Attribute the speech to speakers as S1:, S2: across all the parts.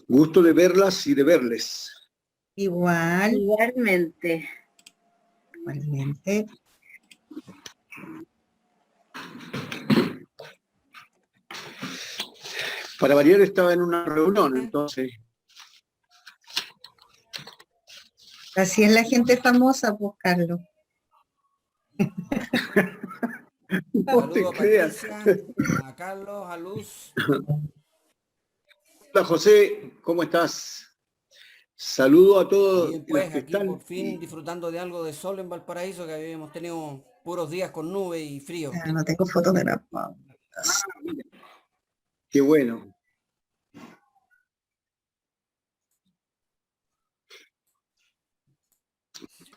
S1: Gusto de verlas y de verles.
S2: Igualmente.
S1: Para variar estaba en una reunión, entonces.
S3: Así es la gente famosa, pues, Carlos.
S1: No te creas.
S4: A Carlos, a Luz.
S1: Hola José, ¿cómo estás? Saludo a todos
S4: Bien,
S1: los
S4: pues
S1: que
S4: aquí
S1: están.
S4: por fin disfrutando de algo de sol en Valparaíso, que habíamos tenido puros días con nube y frío.
S3: No tengo fotos de la...
S1: Qué bueno.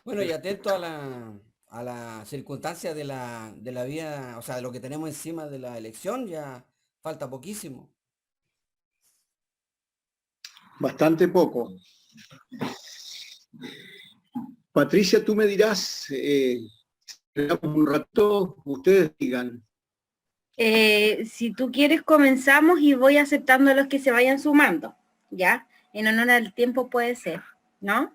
S4: Bueno, y atento a la circunstancia de la vida, o sea, de lo que tenemos encima de la elección, ya falta poquísimo.
S1: Bastante poco. Patricia, tú me dirás, un rato, ustedes digan.
S2: Si tú quieres comenzamos y voy aceptando a los que se vayan sumando, ¿ya? En honor al tiempo puede ser, ¿no?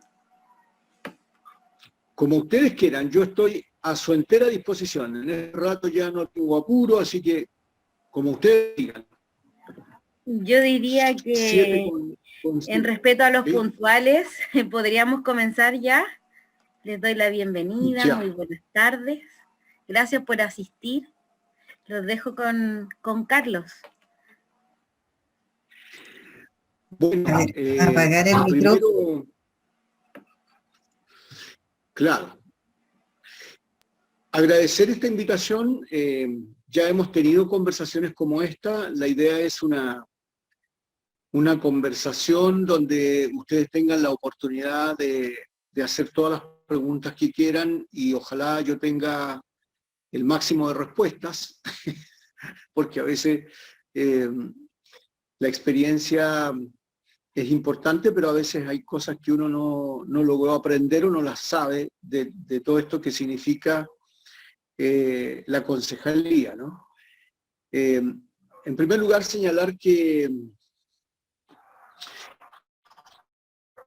S1: Como ustedes quieran, yo estoy a su entera disposición. En este rato ya no tengo apuro, así que como ustedes digan.
S2: Yo diría que en respeto a los puntuales, podríamos comenzar ya. Les doy la bienvenida,
S1: ya.
S2: Muy buenas tardes. Gracias por asistir. Los dejo con Carlos.
S1: Bueno,
S3: apagar el micrófono.
S1: Primero, claro. Agradecer esta invitación. Ya hemos tenido conversaciones como esta. La idea es una conversación donde ustedes tengan la oportunidad de hacer todas las preguntas que quieran y ojalá yo tenga el máximo de respuestas, porque a veces la experiencia es importante, pero a veces hay cosas que uno no logró aprender o no las sabe de todo esto que significa la concejalía, ¿no? En primer lugar, señalar que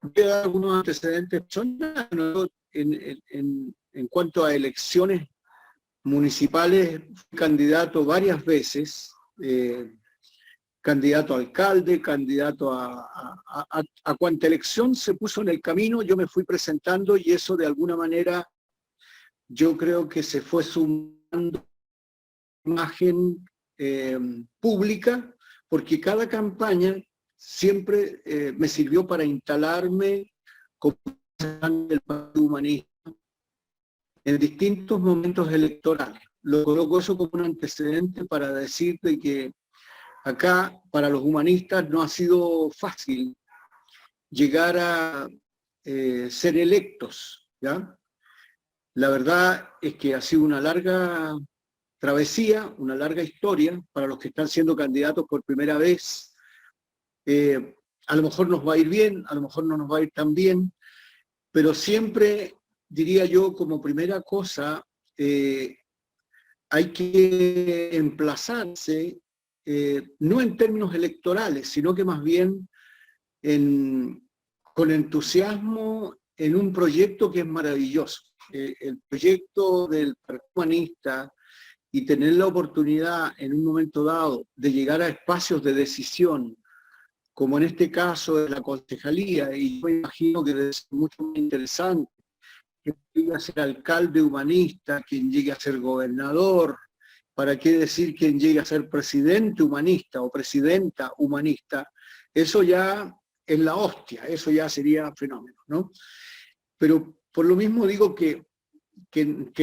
S1: voy a dar algunos antecedentes en cuanto a elecciones municipales. Fui candidato varias veces, candidato a alcalde, candidato a cuanta elección se puso en el camino, yo me fui presentando y eso de alguna manera yo creo que se fue sumando imagen pública, porque cada campaña siempre me sirvió para instalarme como del Partido Humanista en distintos momentos electorales. Lo coloco eso como un antecedente para decirte que acá para los humanistas no ha sido fácil llegar a ser electos, ¿ya? La verdad es que ha sido una larga travesía, una larga historia para los que están siendo candidatos por primera vez. A lo mejor nos va a ir bien, a lo mejor no nos va a ir tan bien, pero siempre diría yo como primera cosa, hay que emplazarse, no en términos electorales, sino que más bien con entusiasmo en un proyecto que es maravilloso. El proyecto del Partido Humanista y tener la oportunidad en un momento dado de llegar a espacios de decisión, como en este caso de la concejalía, y yo imagino que es mucho más interesante que llegue a ser alcalde humanista, quien llegue a ser gobernador, para qué decir quien llegue a ser presidente humanista o presidenta humanista, eso ya es la hostia, eso ya sería fenómeno, ¿no? Pero por lo mismo digo que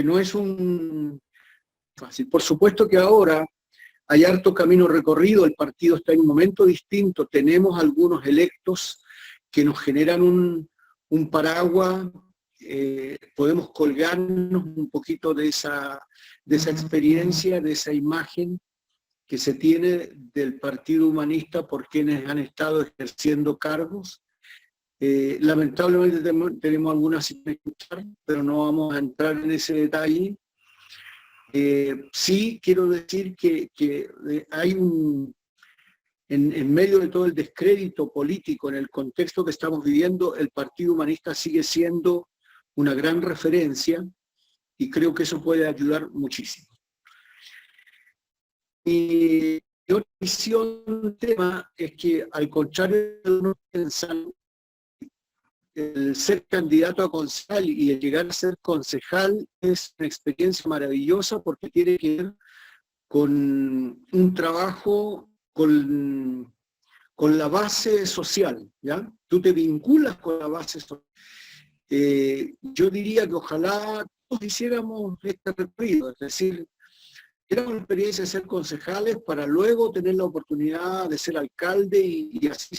S1: no es un fácil. Por supuesto que ahora hay harto camino recorrido, el partido está en un momento distinto, tenemos algunos electos que nos generan un paraguas, podemos colgarnos un poquito de esa experiencia, de esa imagen que se tiene del Partido Humanista por quienes han estado ejerciendo cargos. Lamentablemente tenemos algunas sin escuchar, pero no vamos a entrar en ese detalle. Sí quiero decir que hay en medio de todo el descrédito político, en el contexto que estamos viviendo, el Partido Humanista sigue siendo una gran referencia y creo que eso puede ayudar muchísimo. Y otra visión del tema es que, al contrario de lo que uno piensa, el ser candidato a concejal y el llegar a ser concejal es una experiencia maravillosa porque tiene que ver con un trabajo con la base social, ¿ya? Tú te vinculas con la base social. Yo diría que ojalá todos hiciéramos este recorrido, es decir, tuviéramos la experiencia de ser concejales para luego tener la oportunidad de ser alcalde y así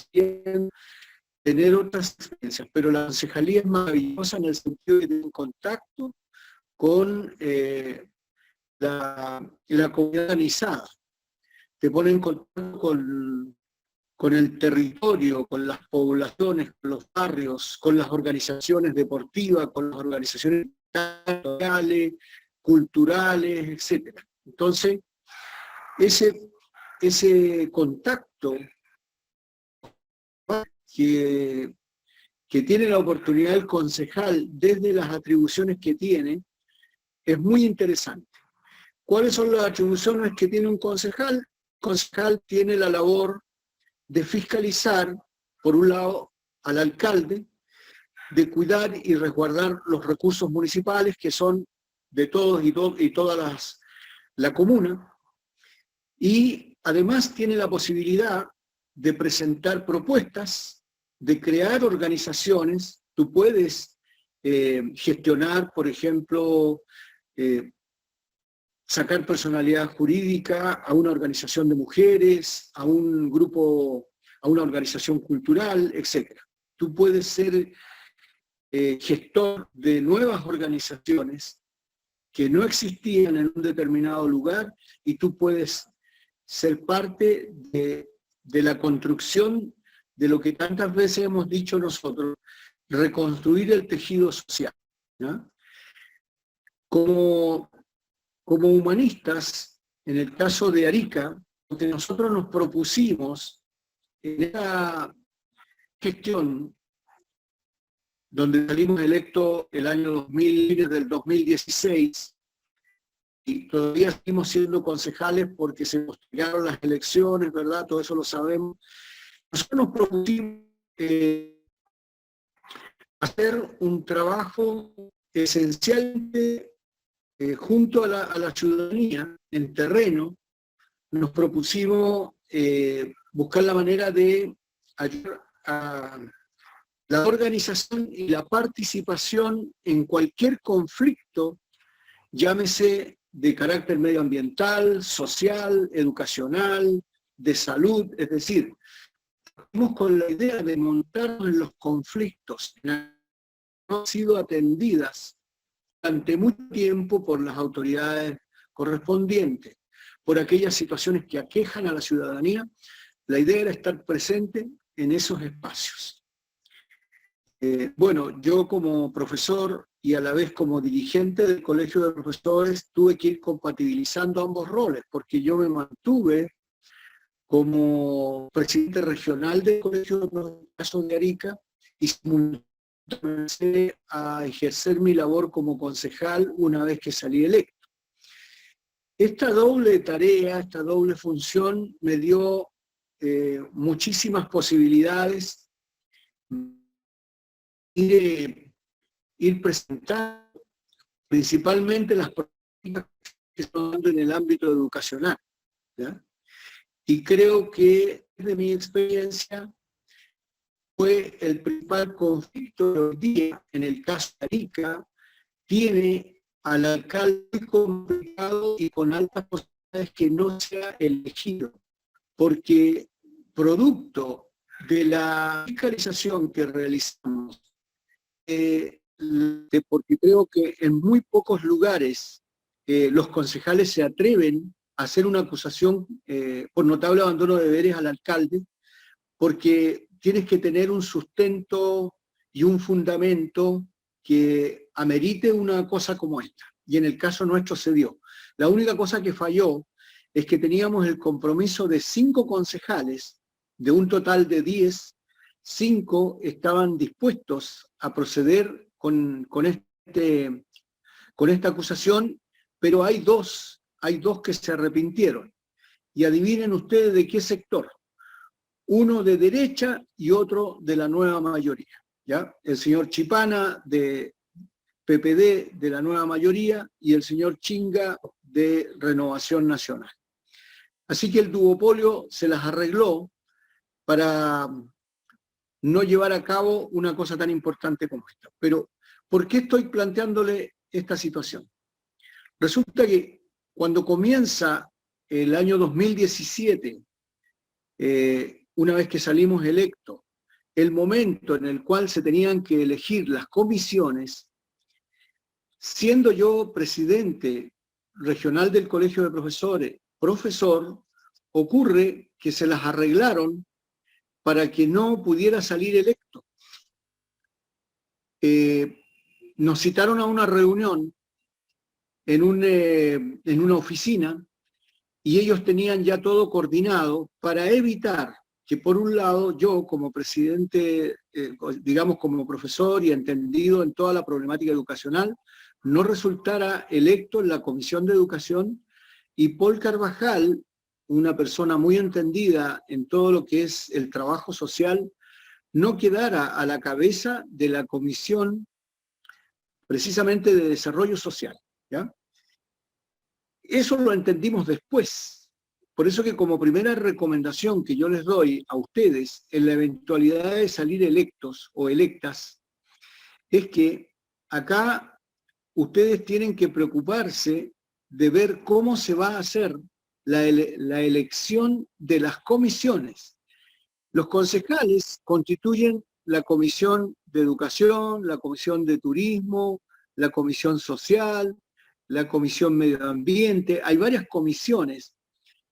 S1: tener otras experiencias. Pero la concejalía es maravillosa en el sentido de tener contacto con la comunidad organizada. Te pone en contacto con el territorio, con las poblaciones, con los barrios, con las organizaciones deportivas, con las organizaciones sociales, culturales, etc. Entonces, ese contacto que tiene la oportunidad el concejal desde las atribuciones que tiene, es muy interesante. ¿Cuáles son las atribuciones que tiene un concejal? El concejal tiene la labor de fiscalizar, por un lado, al alcalde, de cuidar y resguardar los recursos municipales, que son de todos y todas la comuna, y además tiene la posibilidad de presentar propuestas, de crear organizaciones. Tú puedes gestionar, por ejemplo, sacar personalidad jurídica a una organización de mujeres, a un grupo, a una organización cultural, etc. Tú puedes ser gestor de nuevas organizaciones que no existían en un determinado lugar y tú puedes ser parte de la construcción de lo que tantas veces hemos dicho nosotros, reconstruir el tejido social, ¿no? Como humanistas, en el caso de Arica, lo que nosotros nos propusimos en esta gestión, donde salimos electos el año 2000, del 2016, y todavía seguimos siendo concejales porque se postergaron las elecciones, ¿verdad? Todo eso lo sabemos. Nosotros nos propusimos hacer un trabajo esencialmente junto a la ciudadanía, en terreno. Nos propusimos buscar la manera de ayudar a la organización y la participación en cualquier conflicto, llámese de carácter medioambiental, social, educacional, de salud, es decir, estamos con la idea de montarnos en los conflictos que no han sido atendidas durante mucho tiempo por las autoridades correspondientes, por aquellas situaciones que aquejan a la ciudadanía. La idea era estar presente en esos espacios. Bueno, yo como profesor y a la vez como dirigente del Colegio de Profesores tuve que ir compatibilizando ambos roles, porque yo me mantuve como presidente regional del Colegio de Profesores de Arica y comencé a ejercer mi labor como concejal una vez que salí electo. Esta doble tarea, esta doble función me dio muchísimas posibilidades ir presentando principalmente las políticas que están dando en el ámbito educacional, ¿ya? Y creo que desde mi experiencia fue el principal conflicto de hoy día, en el caso de Arica, tiene al alcalde complicado y con altas posibilidades que no sea elegido, porque producto de la fiscalización que realizamos, porque creo que en muy pocos lugares los concejales se atreven a hacer una acusación por notable abandono de deberes al alcalde, porque tienes que tener un sustento y un fundamento que amerite una cosa como esta. Y en el caso nuestro se dio. La única cosa que falló es que teníamos el compromiso de 5 concejales, de un total de 10, 5 estaban dispuestos a proceder con esta acusación, pero hay dos que se arrepintieron. Y adivinen ustedes de qué sector. Uno de derecha y otro de la nueva mayoría, ¿ya? El señor Chipana de PPD de la nueva mayoría y el señor Chinga de Renovación Nacional. Así que el duopolio se las arregló para no llevar a cabo una cosa tan importante como esta. Pero, ¿por qué estoy planteándole esta situación? Resulta que cuando comienza el año 2017, una vez que salimos electos, el momento en el cual se tenían que elegir las comisiones, siendo yo presidente regional del Colegio de Profesores, profesor, ocurre que se las arreglaron para que no pudiera salir electo. Nos citaron a una reunión en una oficina y ellos tenían ya todo coordinado para evitar que, por un lado, yo como presidente, digamos como profesor y entendido en toda la problemática educacional, no resultara electo en la Comisión de Educación, y Paul Carvajal, una persona muy entendida en todo lo que es el trabajo social, no quedara a la cabeza de la Comisión precisamente de Desarrollo Social, ¿ya? Eso lo entendimos después. Por eso que como primera recomendación que yo les doy a ustedes en la eventualidad de salir electos o electas, es que acá ustedes tienen que preocuparse de ver cómo se va a hacer la elección de las comisiones. Los concejales constituyen la Comisión de Educación, la Comisión de Turismo, la Comisión Social, la Comisión Medio Ambiente. Hay varias comisiones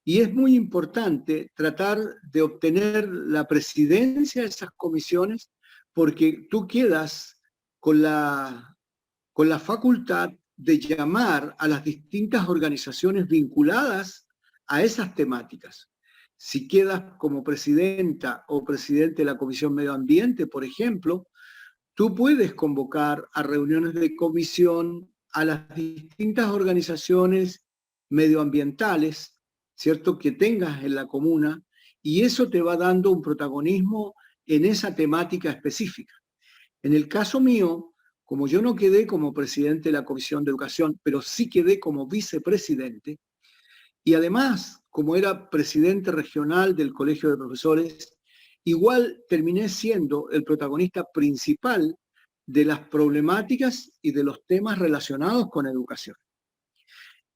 S1: y es muy importante tratar de obtener la presidencia de esas comisiones, porque tú quedas con la facultad de llamar a las distintas organizaciones vinculadas a esas temáticas. Si quedas como presidenta o presidente de la Comisión Medio Ambiente, por ejemplo, tú puedes convocar a reuniones de comisión a las distintas organizaciones medioambientales, ¿cierto?, que tengas en la comuna, y eso te va dando un protagonismo en esa temática específica. En el caso mío, como yo no quedé como presidente de la Comisión de Educación, pero sí quedé como vicepresidente, y además, como era presidente regional del Colegio de Profesores, igual terminé siendo el protagonista principal de las problemáticas y de los temas relacionados con educación.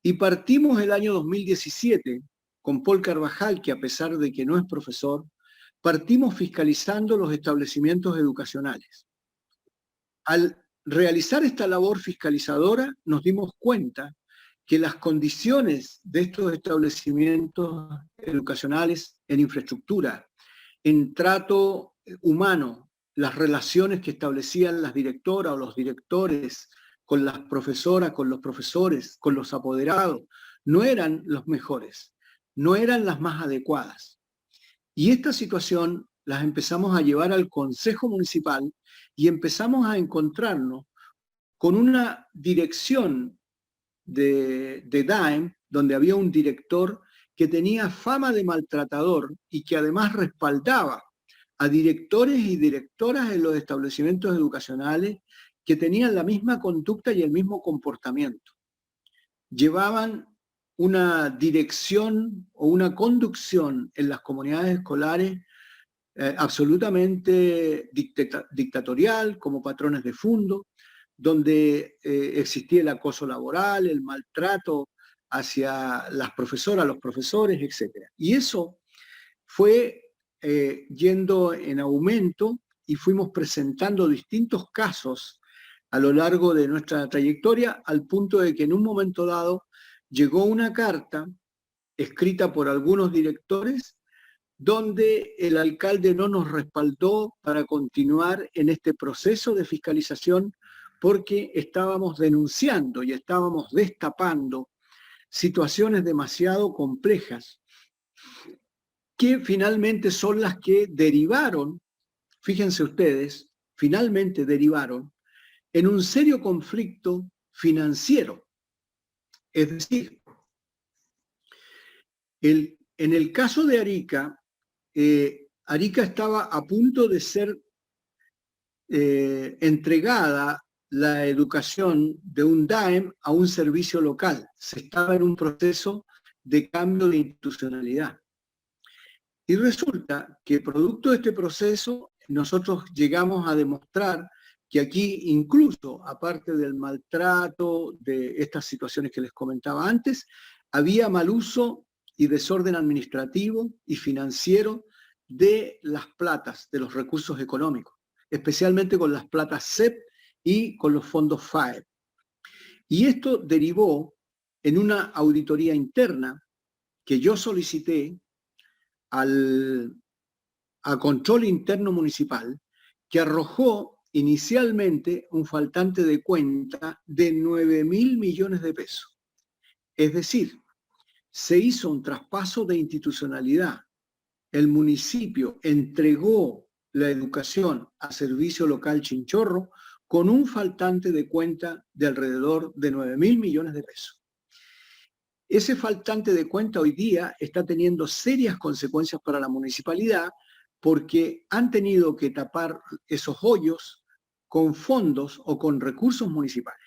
S1: Y partimos el año 2017 con Paul Carvajal, que a pesar de que no es profesor, partimos fiscalizando los establecimientos educacionales. Al realizar esta labor fiscalizadora, nos dimos cuenta que las condiciones de estos establecimientos educacionales en infraestructura, en trato humano, las relaciones que establecían las directoras o los directores con las profesoras, con los profesores, con los apoderados, no eran los mejores, no eran las más adecuadas. Y esta situación las empezamos a llevar al Consejo Municipal y empezamos a encontrarnos con una dirección de DAEM, donde había un director que tenía fama de maltratador y que además respaldaba a directores y directoras en los establecimientos educacionales que tenían la misma conducta y el mismo comportamiento. Llevaban una dirección o una conducción en las comunidades escolares absolutamente dictatorial, como patrones de fondo, donde existía el acoso laboral, el maltrato hacia las profesoras, los profesores, etc. Y eso fue yendo en aumento y fuimos presentando distintos casos a lo largo de nuestra trayectoria, al punto de que en un momento dado llegó una carta escrita por algunos directores donde el alcalde no nos respaldó para continuar en este proceso de fiscalización, porque estábamos denunciando y estábamos destapando situaciones demasiado complejas, que finalmente son las que derivaron, fíjense ustedes, finalmente derivaron en un serio conflicto financiero. Es decir, en el caso de Arica, Arica estaba a punto de ser entregada la educación de un DAEM a un servicio local. Se estaba en un proceso de cambio de institucionalidad. Y resulta que producto de este proceso, nosotros llegamos a demostrar que aquí incluso, aparte del maltrato, de estas situaciones que les comentaba antes, había mal uso y desorden administrativo y financiero de las platas, de los recursos económicos, especialmente con las platas CEP y con los fondos FAEP. Y esto derivó en una auditoría interna que yo solicité a Control Interno Municipal, que arrojó inicialmente un faltante de cuenta de 9.000 millones de pesos. Es decir, se hizo un traspaso de institucionalidad. El municipio entregó la educación a Servicio Local Chinchorro con un faltante de cuenta de alrededor de 9.000 millones de pesos. Ese faltante de cuenta hoy día está teniendo serias consecuencias para la municipalidad porque han tenido que tapar esos hoyos con fondos o con recursos municipales.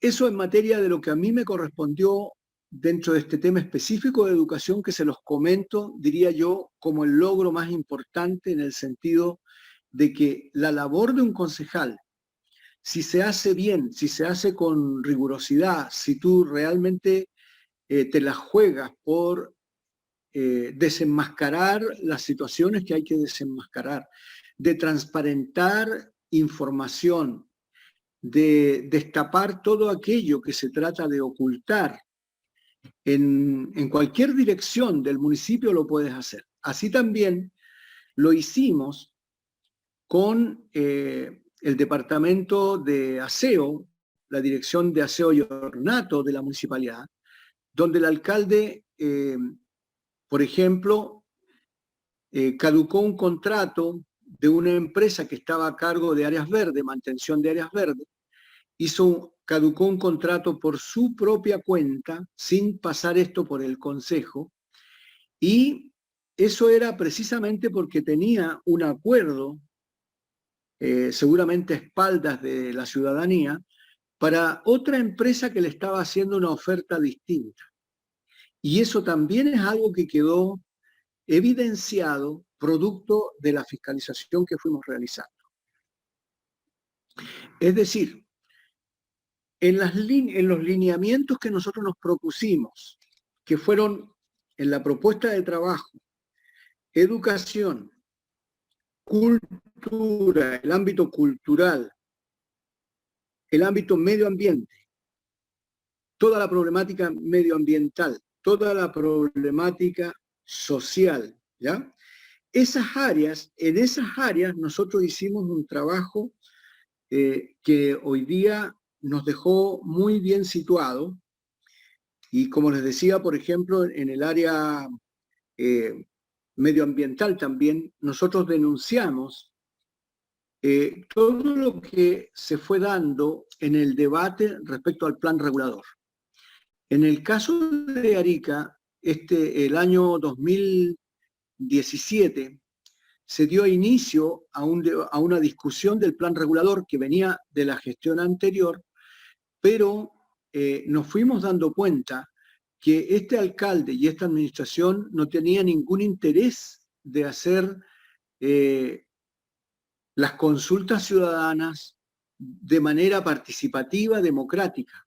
S1: Eso en materia de lo que a mí me correspondió dentro de este tema específico de educación, que se los comento, diría yo, como el logro más importante en el sentido de que la labor de un concejal, si se hace bien, si se hace con rigurosidad, si tú realmente te la juegas por desenmascarar las situaciones que hay que desenmascarar, de transparentar información, de destapar todo aquello que se trata de ocultar, en cualquier dirección del municipio lo puedes hacer. Así también lo hicimos con el departamento de aseo, la dirección de aseo y ornato de la municipalidad, donde el alcalde, por ejemplo, caducó un contrato de una empresa que estaba a cargo de áreas verdes, mantención de áreas verdes, caducó un contrato por su propia cuenta, sin pasar esto por el consejo, y eso era precisamente porque tenía un acuerdo, seguramente a espaldas de la ciudadanía, para otra empresa que le estaba haciendo una oferta distinta. Y eso también es algo que quedó evidenciado producto de la fiscalización que fuimos realizando. Es decir, en los lineamientos que nosotros nos propusimos, que fueron en la propuesta de trabajo, educación, cultura, el ámbito cultural, el ámbito medio ambiente, toda la problemática medioambiental, toda la problemática social, ¿ya? En esas áreas nosotros hicimos un trabajo que hoy día nos dejó muy bien situado, y como les decía, por ejemplo, en el área medioambiental también, nosotros denunciamos todo lo que se fue dando en el debate respecto al plan regulador. En el caso de Arica, el año 2017, se dio inicio a una discusión del plan regulador que venía de la gestión anterior, pero nos fuimos dando cuenta que este alcalde y esta administración no tenía ningún interés de hacer las consultas ciudadanas de manera participativa, democrática.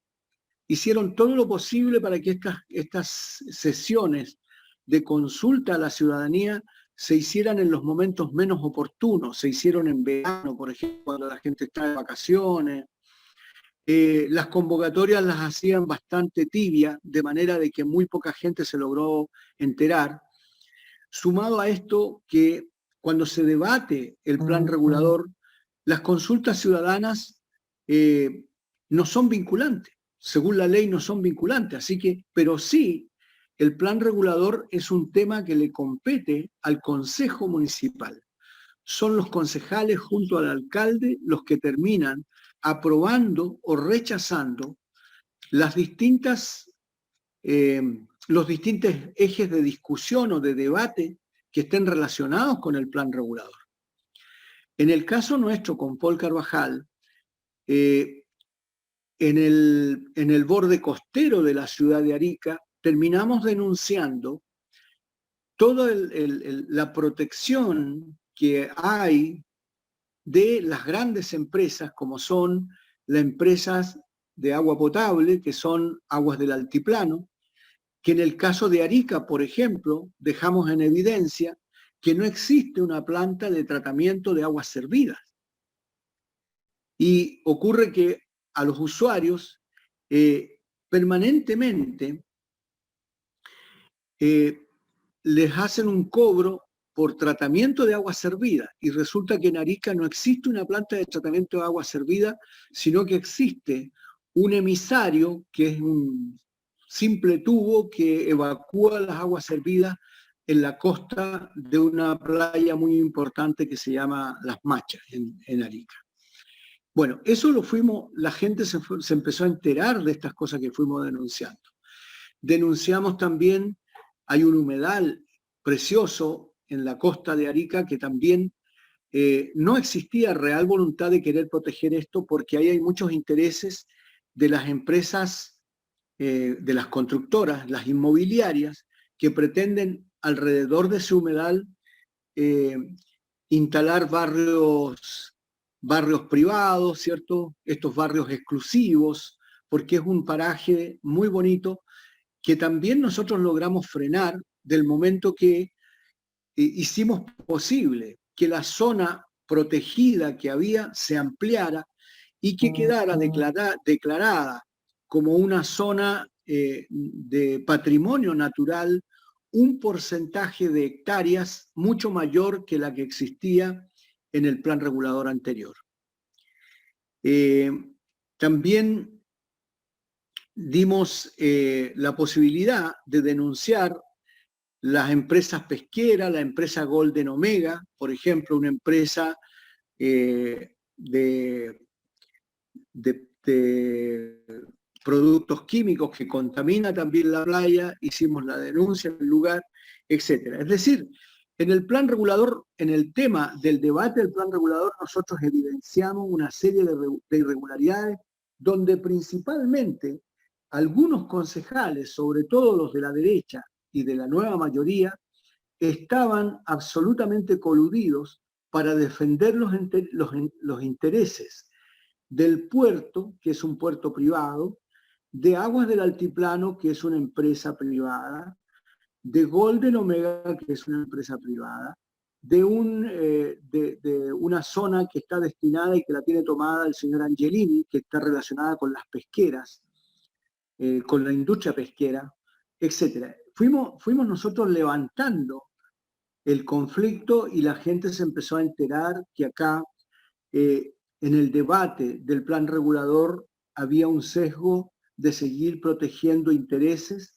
S1: Hicieron todo lo posible para que estas sesiones de consulta a la ciudadanía se hicieran en los momentos menos oportunos. Se hicieron en verano, por ejemplo, cuando la gente está de vacaciones. Las convocatorias las hacían bastante tibias, de manera de que muy poca gente se logró enterar. Sumado a esto, que cuando se debate el plan regulador, las consultas ciudadanas no son vinculantes. Según la ley no son vinculantes, así que, pero sí, el plan regulador es un tema que le compete al Consejo Municipal. Son los concejales junto al alcalde los que terminan aprobando o rechazando los distintos ejes de discusión o de debate que estén relacionados con el plan regulador. En el caso nuestro con Paul Carvajal, en el borde costero de la ciudad de Arica, terminamos denunciando toda la protección que hay de las grandes empresas, como son las empresas de agua potable, que son Aguas del Altiplano, que en el caso de Arica, por ejemplo, dejamos en evidencia que no existe una planta de tratamiento de aguas servidas. Y ocurre que a los usuarios permanentemente les hacen un cobro por tratamiento de agua servida, y resulta que en Arica no existe una planta de tratamiento de agua servida, sino que existe un emisario que es un simple tubo que evacúa las aguas servidas en la costa de una playa muy importante que se llama Las Machas, en Arica. Bueno, eso la gente se empezó a enterar de estas cosas que fuimos denunciando. Denunciamos también, hay un humedal precioso en la costa de Arica que también no existía real voluntad de querer proteger esto, porque ahí hay muchos intereses de las empresas, de las constructoras, las inmobiliarias, que pretenden alrededor de ese humedal instalar barrios privados, ¿cierto? Estos barrios exclusivos, porque es un paraje muy bonito que también nosotros logramos frenar del momento que hicimos posible que la zona protegida que había se ampliara y que quedara declarada como una zona de patrimonio natural, un porcentaje de hectáreas mucho mayor que la que existía en el plan regulador anterior. También dimos la posibilidad de denunciar las empresas pesqueras, la empresa Golden Omega, por ejemplo, una empresa de productos químicos que contamina también la playa, hicimos la denuncia en el lugar, etc. Es decir, en el plan regulador, en el tema del debate del plan regulador, nosotros evidenciamos una serie de irregularidades donde principalmente algunos concejales, sobre todo los de la derecha y de la nueva mayoría, estaban absolutamente coludidos para defender los intereses del puerto, que es un puerto privado, de Aguas del Altiplano, que es una empresa privada, de Golden Omega, que es una empresa privada, de una zona que está destinada y que la tiene tomada el señor Angelini, que está relacionada con las pesqueras, con la industria pesquera, etc. Fuimos nosotros levantando el conflicto y la gente se empezó a enterar que acá, en el debate del plan regulador, había un sesgo de seguir protegiendo intereses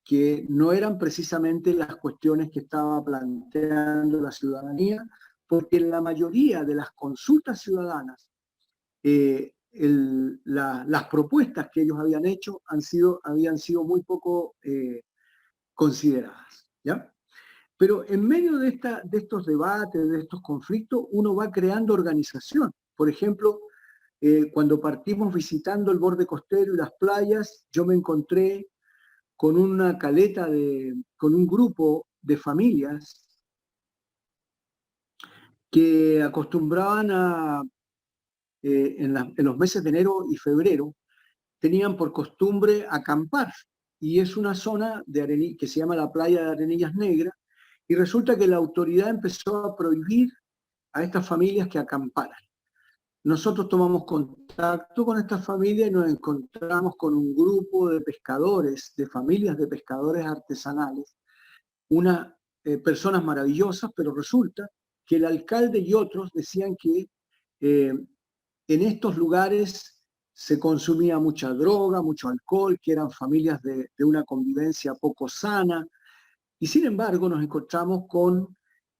S1: que no eran precisamente las cuestiones que estaba planteando la ciudadanía, porque en la mayoría de las consultas ciudadanas, las propuestas que ellos habían hecho habían sido muy poco consideradas, ¿ya? Pero en medio de estos debates, de estos conflictos, uno va creando organización. Por ejemplo, cuando partimos visitando el borde costero y las playas, yo me encontré con una caleta, con un grupo de familias que acostumbraban en los meses de enero y febrero, tenían por costumbre acampar. Y es una zona que se llama la playa de Arenillas Negras, y resulta que la autoridad empezó a prohibir a estas familias que acamparan. Nosotros tomamos contacto con estas familias y nos encontramos con un grupo de pescadores, de familias de pescadores artesanales, personas maravillosas, pero resulta que el alcalde y otros decían que en estos lugares se consumía mucha droga, mucho alcohol, que eran familias de una convivencia poco sana. Y sin embargo nos encontramos con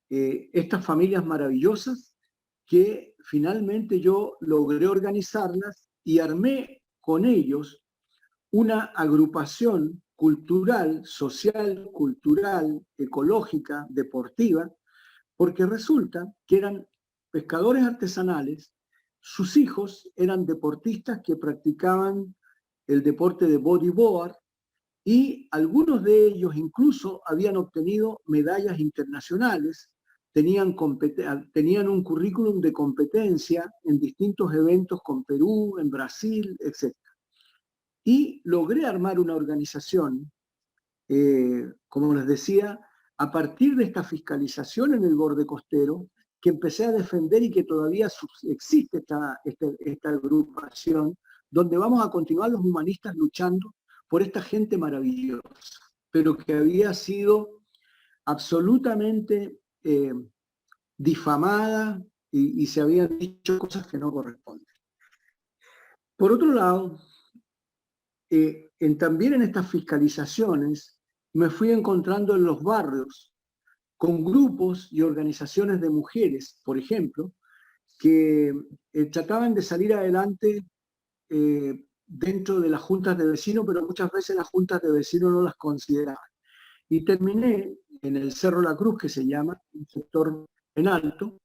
S1: estas familias maravillosas que finalmente yo logré organizarlas y armé con ellos una agrupación cultural, social, cultural, ecológica, deportiva, porque resulta que eran pescadores artesanales, sus hijos eran deportistas que practicaban el deporte de bodyboard y algunos de ellos incluso habían obtenido medallas internacionales, tenían un currículum de competencia en distintos eventos con Perú, en Brasil, etc. Y logré armar una organización, como les decía, a partir de esta fiscalización en el borde costero, que empecé a defender y que todavía existe esta agrupación, donde vamos a continuar los humanistas luchando por esta gente maravillosa, pero que había sido absolutamente difamada y se habían dicho cosas que no corresponden. Por otro lado, también en estas fiscalizaciones me fui encontrando en los barrios con grupos y organizaciones de mujeres, por ejemplo, que trataban de salir adelante dentro de las juntas de vecinos, pero muchas veces las juntas de vecinos no las consideraban. Y terminé en el Cerro La Cruz, que se llama, un sector en alto,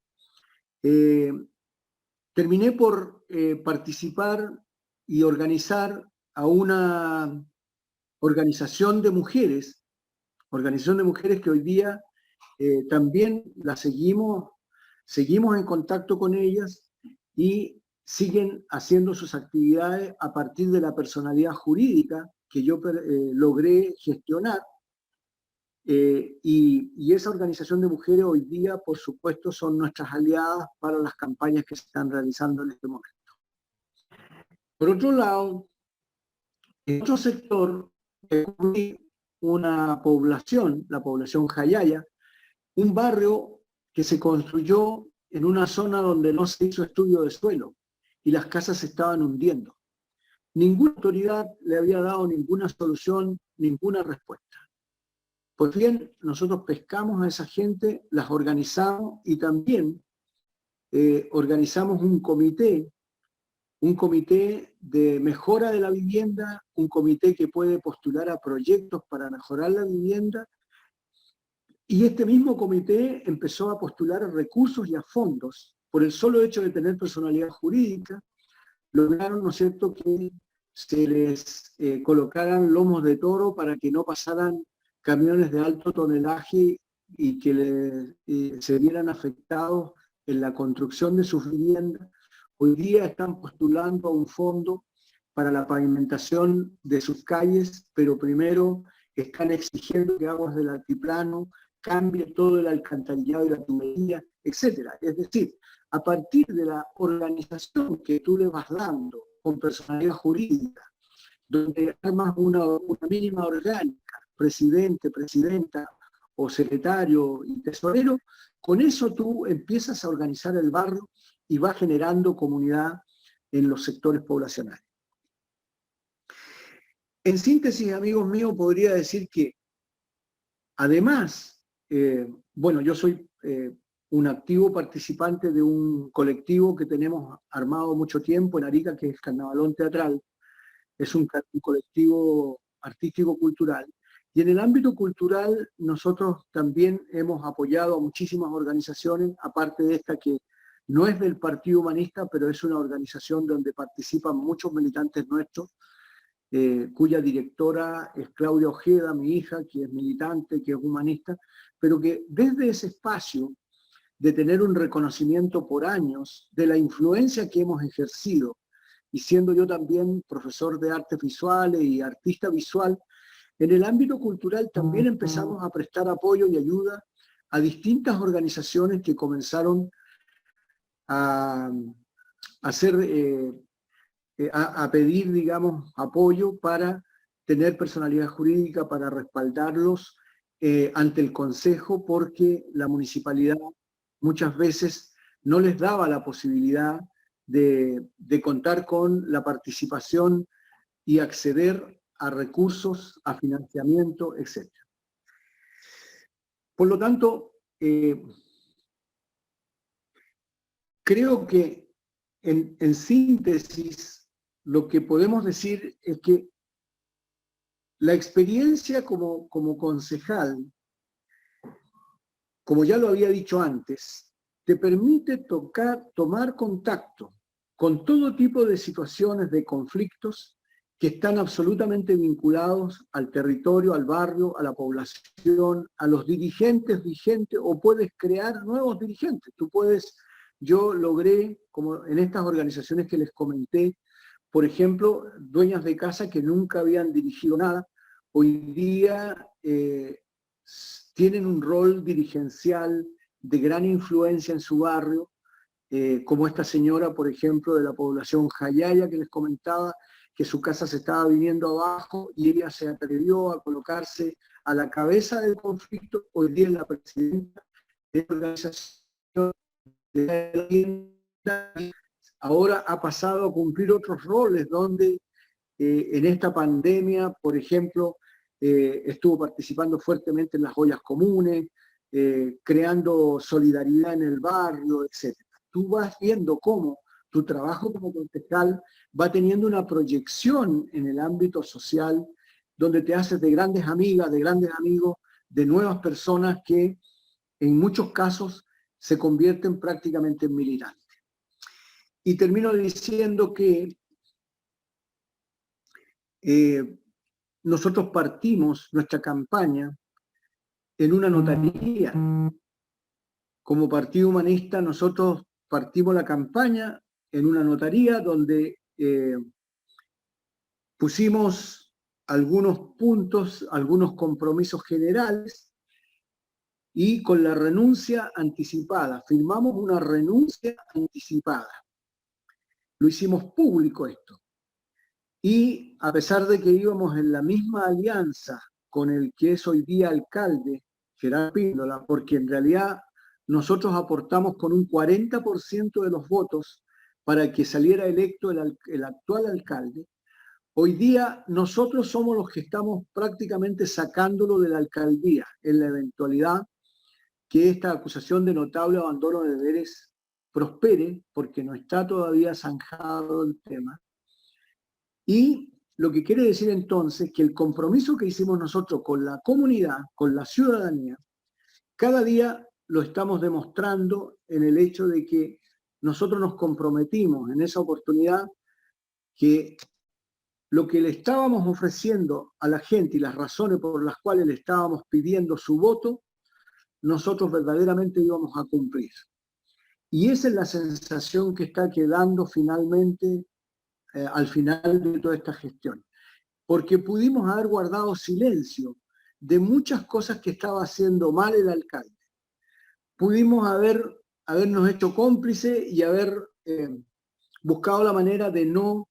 S1: terminé por participar y organizar a una organización de mujeres que hoy día también la seguimos en contacto con ellas y siguen haciendo sus actividades a partir de la personalidad jurídica que yo logré gestionar. Y esa organización de mujeres hoy día, por supuesto, son nuestras aliadas para las campañas que se están realizando en este momento. Por otro lado, en otro sector, una población, la población Jayaya, un barrio que se construyó en una zona donde no se hizo estudio de suelo y las casas se estaban hundiendo. Ninguna autoridad le había dado ninguna solución, ninguna respuesta. Pues bien, nosotros pescamos a esa gente, las organizamos y también organizamos un comité de mejora de la vivienda, un comité que puede postular a proyectos para mejorar la vivienda, y este mismo comité empezó a postular a recursos y a fondos. Por el solo hecho de tener personalidad jurídica, lograron, ¿no es cierto?, que se les colocaran lomos de toro para que no pasaran camiones de alto tonelaje y que se vieran afectados en la construcción de sus viviendas. Hoy día están postulando a un fondo para la pavimentación de sus calles, pero primero están exigiendo que Aguas del Altiplano cambie todo el alcantarillado y la tubería, etc. Es decir, a partir de la organización que tú le vas dando con personalidad jurídica, donde armas una mínima orgánica, presidente, presidenta o secretario y tesorero, con eso tú empiezas a organizar el barrio y va generando comunidad en los sectores poblacionales. En síntesis, amigos míos, podría decir que además, bueno, yo soy un activo participante de un colectivo que tenemos armado mucho tiempo en Arica, que es Carnavalón Teatral. Es un colectivo artístico-cultural. Y en el ámbito cultural nosotros también hemos apoyado a muchísimas organizaciones, aparte de esta que no es del Partido Humanista, pero es una organización donde participan muchos militantes nuestros, cuya directora es Claudia Ojeda, mi hija, que es militante, que es humanista, pero que desde ese espacio de tener un reconocimiento por años de la influencia que hemos ejercido, y siendo yo también profesor de artes visuales y artista visual, en el ámbito cultural también empezamos a prestar apoyo y ayuda a distintas organizaciones que comenzaron a pedir, digamos, apoyo para tener personalidad jurídica, para respaldarlos ante el Consejo, porque la municipalidad muchas veces no les daba la posibilidad de contar con la participación y acceder a recursos, a financiamiento, etc. Por lo tanto, creo que en síntesis lo que podemos decir es que la experiencia como concejal, como ya lo había dicho antes, te permite tomar contacto con todo tipo de situaciones, de conflictos que están absolutamente vinculados al territorio, al barrio, a la población, a los dirigentes vigentes, o puedes crear nuevos dirigentes. Yo logré, como en estas organizaciones que les comenté, por ejemplo, dueñas de casa que nunca habían dirigido nada, hoy día tienen un rol dirigencial de gran influencia en su barrio, como esta señora, por ejemplo, de la población Jayaya que les comentaba, que su casa se estaba viniendo abajo y ella se atrevió a colocarse a la cabeza del conflicto. Hoy día es la presidenta de la organización de la, ahora ha pasado a cumplir otros roles donde en esta pandemia, por ejemplo, estuvo participando fuertemente en las ollas comunes, creando solidaridad en el barrio, etc. Tú vas viendo cómo tu trabajo como concejal va teniendo una proyección en el ámbito social, donde te haces de grandes amigas, de grandes amigos, de nuevas personas que en muchos casos se convierten prácticamente en militantes. Y termino diciendo que nosotros partimos nuestra campaña en una notaría. Como Partido Humanista nosotros partimos la campaña en una notaría donde pusimos algunos puntos, algunos compromisos generales, y con la renuncia anticipada, firmamos una renuncia anticipada. Lo hicimos público esto. Y a pesar de que íbamos en la misma alianza con el que es hoy día alcalde, Gerardo Píndola, porque en realidad nosotros aportamos con un 40% de los votos para que saliera electo el actual alcalde, hoy día nosotros somos los que estamos prácticamente sacándolo de la alcaldía en la eventualidad que esta acusación de notable abandono de deberes prospere, porque no está todavía zanjado el tema. Y lo que quiere decir entonces que el compromiso que hicimos nosotros con la comunidad, con la ciudadanía, cada día lo estamos demostrando en el hecho de que nosotros nos comprometimos en esa oportunidad que lo que le estábamos ofreciendo a la gente y las razones por las cuales le estábamos pidiendo su voto, nosotros verdaderamente íbamos a cumplir. Y esa es la sensación que está quedando finalmente al final de toda esta gestión. Porque pudimos haber guardado silencio de muchas cosas que estaba haciendo mal el alcalde. Pudimos habernos hecho cómplice y haber buscado la manera de no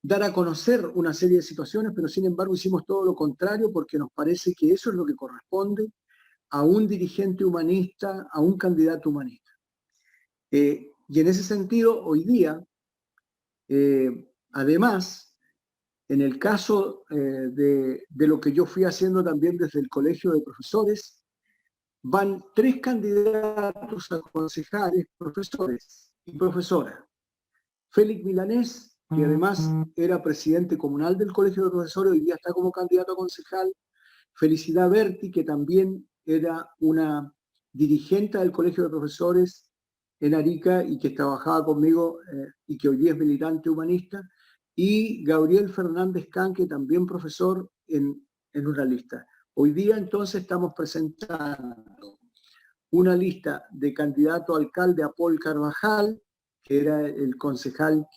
S1: dar a conocer una serie de situaciones, pero sin embargo hicimos todo lo contrario porque nos parece que eso es lo que corresponde a un dirigente humanista, a un candidato humanista. Y en ese sentido, hoy día, además, en el caso de lo que yo fui haciendo también desde el Colegio de Profesores, van 3 candidatos a concejales, profesores y profesoras. Félix Milanés, que además era presidente comunal del Colegio de Profesores, hoy día está como candidato a concejal. Felicidad Berti, que también era una dirigente del Colegio de Profesores en Arica y que trabajaba conmigo y que hoy día es militante humanista, y Gabriel Fernández Can, que también profesor en una lista. Hoy día entonces estamos presentando una lista de candidato a alcalde a Paul Carvajal, que era el concejal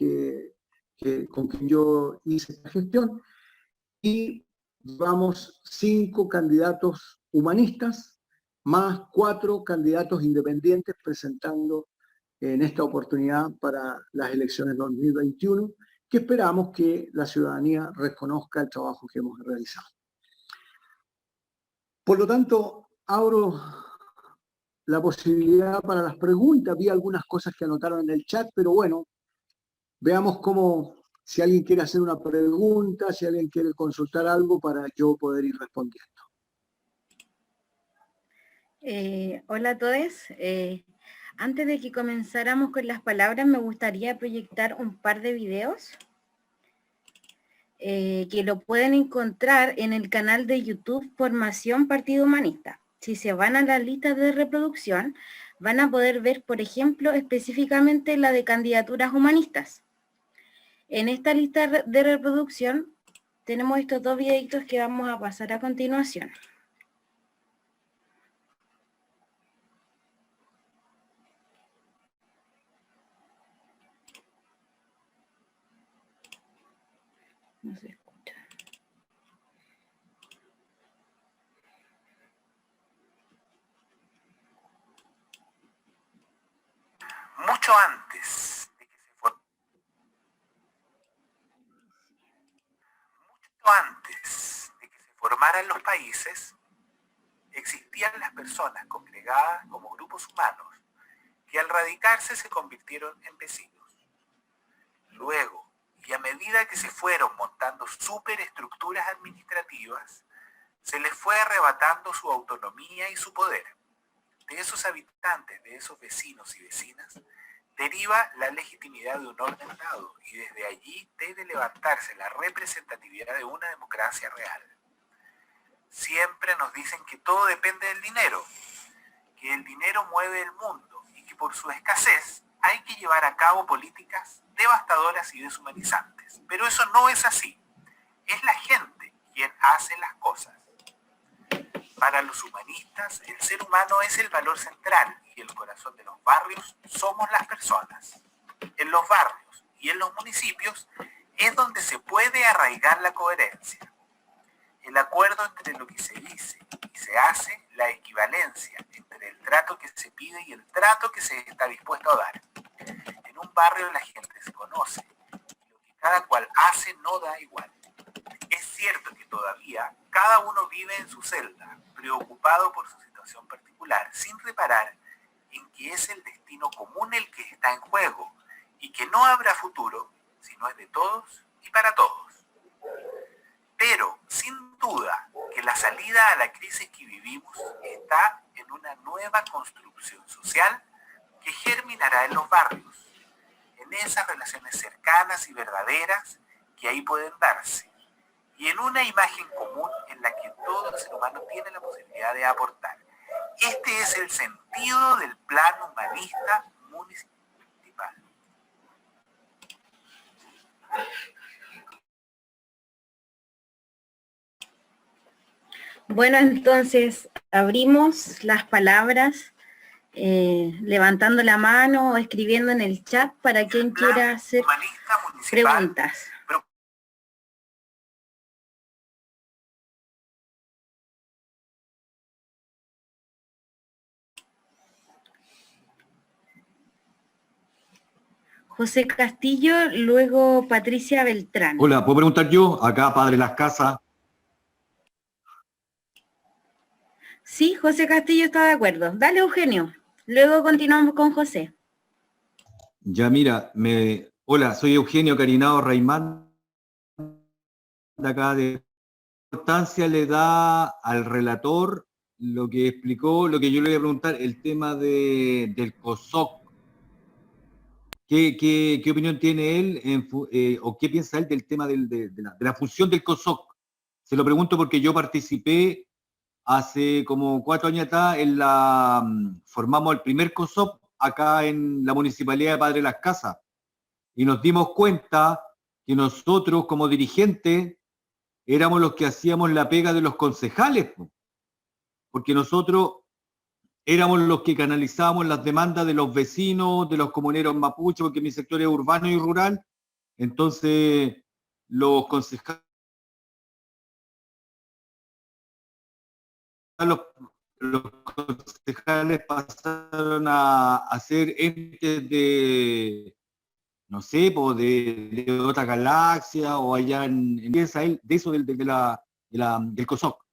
S1: con quien yo hice esta gestión, y vamos 5 candidatos humanistas, más 4 candidatos independientes presentando en esta oportunidad para las elecciones 2021, que esperamos que la ciudadanía reconozca el trabajo que hemos realizado. Por lo tanto, abro la posibilidad para las preguntas. Vi algunas cosas que anotaron en el chat, pero bueno, Veamos cómo, si alguien quiere hacer una pregunta, si alguien quiere consultar algo para yo poder ir respondiendo.
S2: Hola a todos. Antes de que comenzáramos con las palabras, me gustaría proyectar un par de videos que lo pueden encontrar en el canal de YouTube Formación Partido Humanista. Si se van a las listas de reproducción, van a poder ver, por ejemplo, específicamente la de candidaturas humanistas. En esta lista de reproducción tenemos estos dos videitos que vamos a pasar a continuación. No se escucha.
S5: Mucho antes de que se formaran los países, existían las personas congregadas como grupos humanos que al radicarse se convirtieron en vecinos. Luego, y a medida que se fueron montando superestructuras administrativas, se les fue arrebatando su autonomía y su poder. De esos habitantes, de esos vecinos y vecinas, deriva la legitimidad de un orden dado y desde allí debe levantarse la representatividad de una democracia real. Siempre nos dicen que todo depende del dinero, que el dinero mueve el mundo y que por su escasez hay que llevar a cabo políticas devastadoras y deshumanizantes. Pero eso no es así. Es la gente quien hace las cosas. Para los humanistas, el ser humano es el valor central y el corazón de los barrios somos las personas. En los barrios y en los municipios es donde se puede arraigar la coherencia. El acuerdo entre lo que se dice y se hace, la equivalencia entre el trato que se pide y el trato que se está dispuesto a dar. En un barrio la gente se conoce y lo que cada cual hace no da igual. Es cierto que todavía cada uno vive en su celda, preocupado por su situación particular, sin reparar en que es el destino común el que está en juego y que no habrá futuro si no es de todos y para todos. Pero, sin duda, que la salida a la crisis que vivimos está en una nueva construcción social que germinará en los barrios, en esas relaciones cercanas y verdaderas que ahí pueden darse, y en una imagen común en la que todo el ser humano tiene la posibilidad de aportar. Este es el sentido del plan humanista municipal.
S2: Bueno, entonces abrimos las palabras levantando la mano o escribiendo en el chat para quien quiera hacer preguntas. José Castillo, luego Patricia Beltrán.
S6: Hola, ¿puedo preguntar yo? Acá, Padre Las Casas.
S2: Sí, José Castillo está de acuerdo. Dale, Eugenio. Luego continuamos con José.
S6: Ya, mira, hola, soy Eugenio Carinado Raimán, de acá de importancia le da al relator lo que explicó, lo que yo le voy a preguntar, el tema del COSOC. ¿Qué opinión tiene él o qué piensa él del tema de la función del COSOC? Se lo pregunto porque yo participé hace como 4 años atrás formamos el primer COSOC acá en la Municipalidad de Padre Las Casas y nos dimos cuenta que nosotros como dirigentes éramos los que hacíamos la pega de los concejales, porque nosotros éramos los que canalizábamos las demandas de los vecinos, de los comuneros mapuches, porque mi sector es urbano y rural. Entonces, los concejales, los concejales pasaron a ser entes de, no sé, de otra galaxia o allá piensa él de eso del COSOC.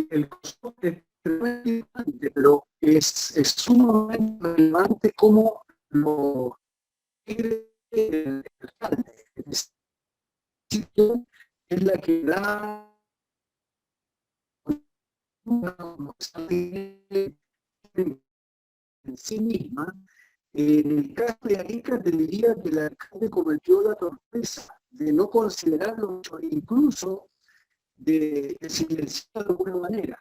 S1: El COSOC extremadamente importante, pero es sumamente relevante cómo lo el alcalde. Es la que da en sí misma. En el caso de Arica te diría que el alcalde cometió la torpeza de no considerarlo, incluso de silenciar de alguna manera.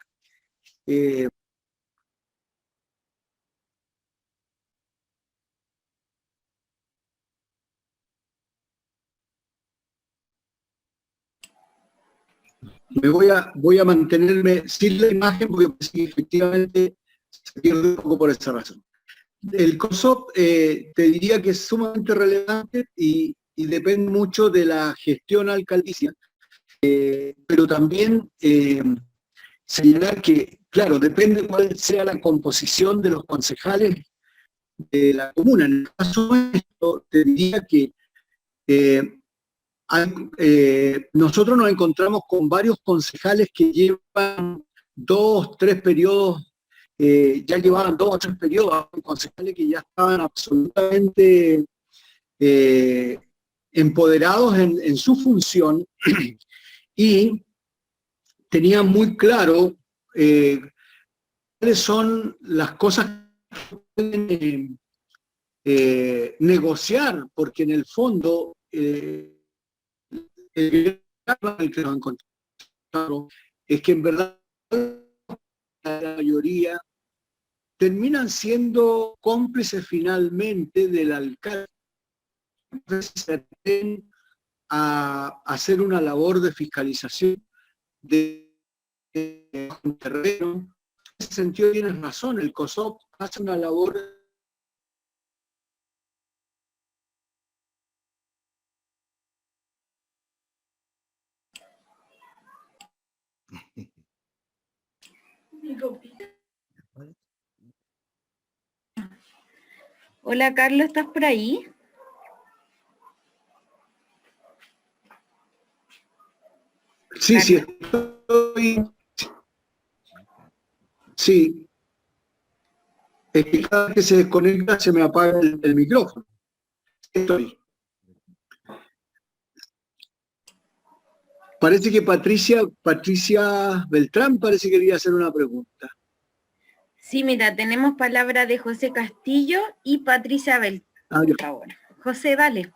S1: Voy a mantenerme sin la imagen porque efectivamente se pierde un poco por esa razón. El COSOP te diría que es sumamente relevante y depende mucho de la gestión alcaldicia, pero también señalar que, claro, depende cuál sea la composición de los concejales de la comuna. En el caso nuestro, te diría que nosotros nos encontramos con varios concejales que llevan 2, 3 periodos, ya llevaban 2 o 3 periodos, concejales que ya estaban absolutamente empoderados en su función y tenían muy claro cuáles son las cosas que pueden negociar, porque en el fondo el que nos encontramos es que en verdad la mayoría terminan siendo cómplices finalmente del alcalde a hacer una labor de fiscalización de un terreno. En ese sentido tienes razón, el COSOP hace una labor
S2: Hola Carlos, ¿estás por ahí?
S1: Sí, sí, estoy. Sí. Es que cada vez que se desconecta se me apaga el micrófono. Estoy. Parece que Patricia Beltrán parece que quería hacer una pregunta.
S2: Sí, mira, tenemos palabra de José Castillo y Patricia Beltrán, por favor. José, dale.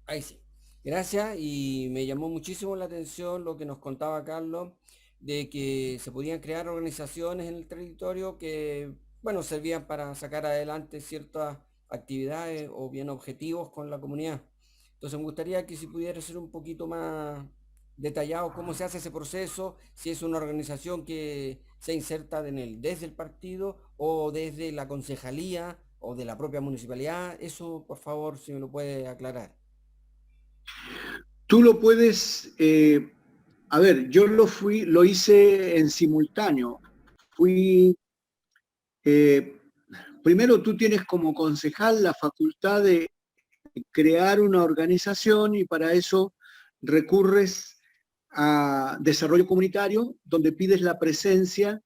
S4: Ahí sí. Gracias, y me llamó muchísimo la atención lo que nos contaba Carlos, de que se podían crear organizaciones en el territorio que, bueno, servían para sacar adelante ciertas actividades o bien objetivos con la comunidad. Entonces me gustaría que si pudiera ser un poquito más detallado cómo se hace ese proceso, si es una organización que se inserta desde el partido o desde la concejalía o de la propia municipalidad. Eso, por favor, si me lo puede aclarar.
S1: Tú lo puedes, a ver, yo lo hice en simultáneo. Primero tú tienes como concejal la facultad de crear una organización y para eso recurres a desarrollo comunitario, donde pides la presencia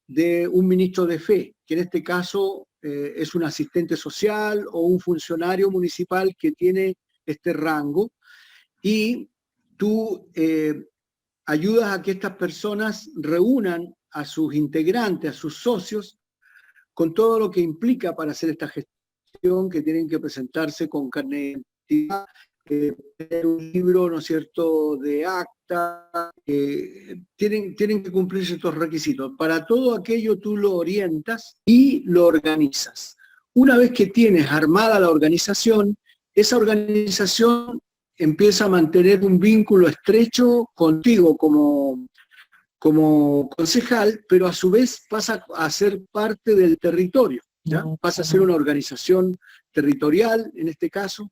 S1: de un ministro de fe, que en este caso es un asistente social o un funcionario municipal que tiene este rango, y tú ayudas a que estas personas reúnan a sus integrantes, a sus socios, con todo lo que implica para hacer esta gestión, que tienen que presentarse con carnet de identidad, tener un libro, ¿no es cierto?, de acta, tienen que cumplir ciertos requisitos. Para todo aquello tú lo orientas y lo organizas. Una vez que tienes armada la organización, esa organización empieza a mantener un vínculo estrecho contigo como concejal, pero a su vez pasa a ser parte del territorio, ¿ya? Pasa a ser una organización territorial, en este caso,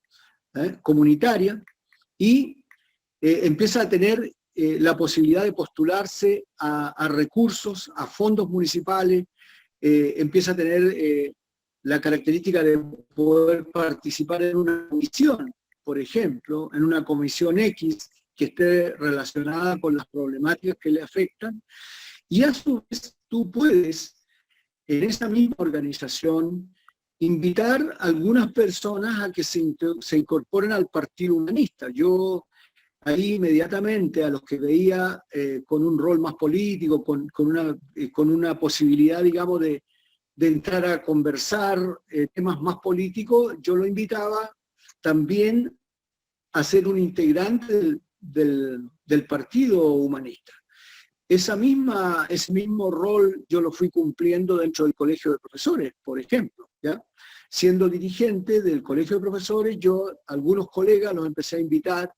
S1: comunitaria, y empieza a tener la posibilidad de postularse a recursos, a fondos municipales, empieza a tener la característica de poder participar en una comisión, por ejemplo, en una comisión X, que esté relacionada con las problemáticas que le afectan, y a su vez tú puedes, en esa misma organización, invitar a algunas personas a que se incorporen al Partido Humanista. Yo ahí inmediatamente a los que veía con un rol más político, con una posibilidad, digamos, de entrar a conversar temas más políticos, yo lo invitaba también a ser un integrante del Partido Humanista. Ese mismo rol yo lo fui cumpliendo dentro del Colegio de Profesores, por ejemplo, ¿ya? Siendo dirigente del Colegio de Profesores, yo algunos colegas los empecé a invitar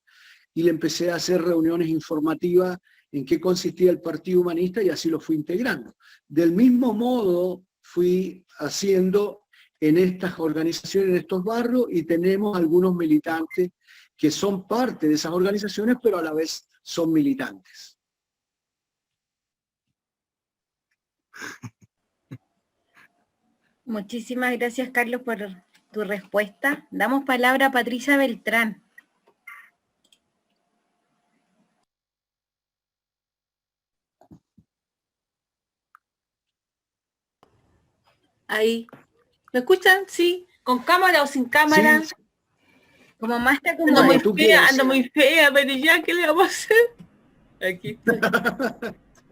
S1: y le empecé a hacer reuniones informativas en qué consistía el Partido Humanista y así lo fui integrando. Del mismo modo fui haciendo en estas organizaciones, en estos barrios, y tenemos algunos militantes que son parte de esas organizaciones, pero a la vez son militantes.
S2: Muchísimas gracias, Carlos, por tu respuesta. Damos palabra a Patricia Beltrán.
S7: Ahí. ¿Me escuchan? Sí. ¿Con cámara o sin cámara?
S1: Sí.
S2: Como más te
S7: Ando
S2: acomodes.
S7: muy
S1: tú
S7: fea,
S1: quieras.
S7: ando muy fea, pero ya, ¿qué le vamos a hacer? Aquí estoy.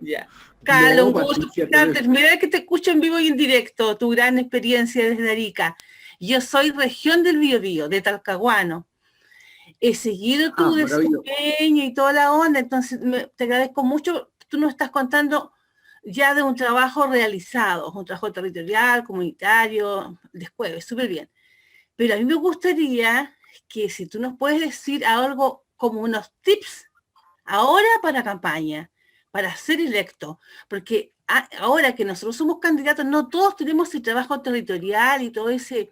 S7: Ya. Carlos,
S1: No,
S7: un gusto
S1: Patricia,
S7: escucharte. Mira que te escucho en vivo y en directo, tu gran experiencia desde Arica. Yo soy región del Biobío, de Talcahuano. He seguido tu
S1: maravilloso.
S7: desempeño y toda la onda, entonces te agradezco mucho. Tú nos estás contando ya de un trabajo realizado, un trabajo territorial, comunitario, después, súper bien. Pero a mí me gustaría que si tú nos puedes decir algo como unos tips ahora para campaña, para ser electo, porque ahora que nosotros somos candidatos, no todos tenemos ese trabajo territorial y todo ese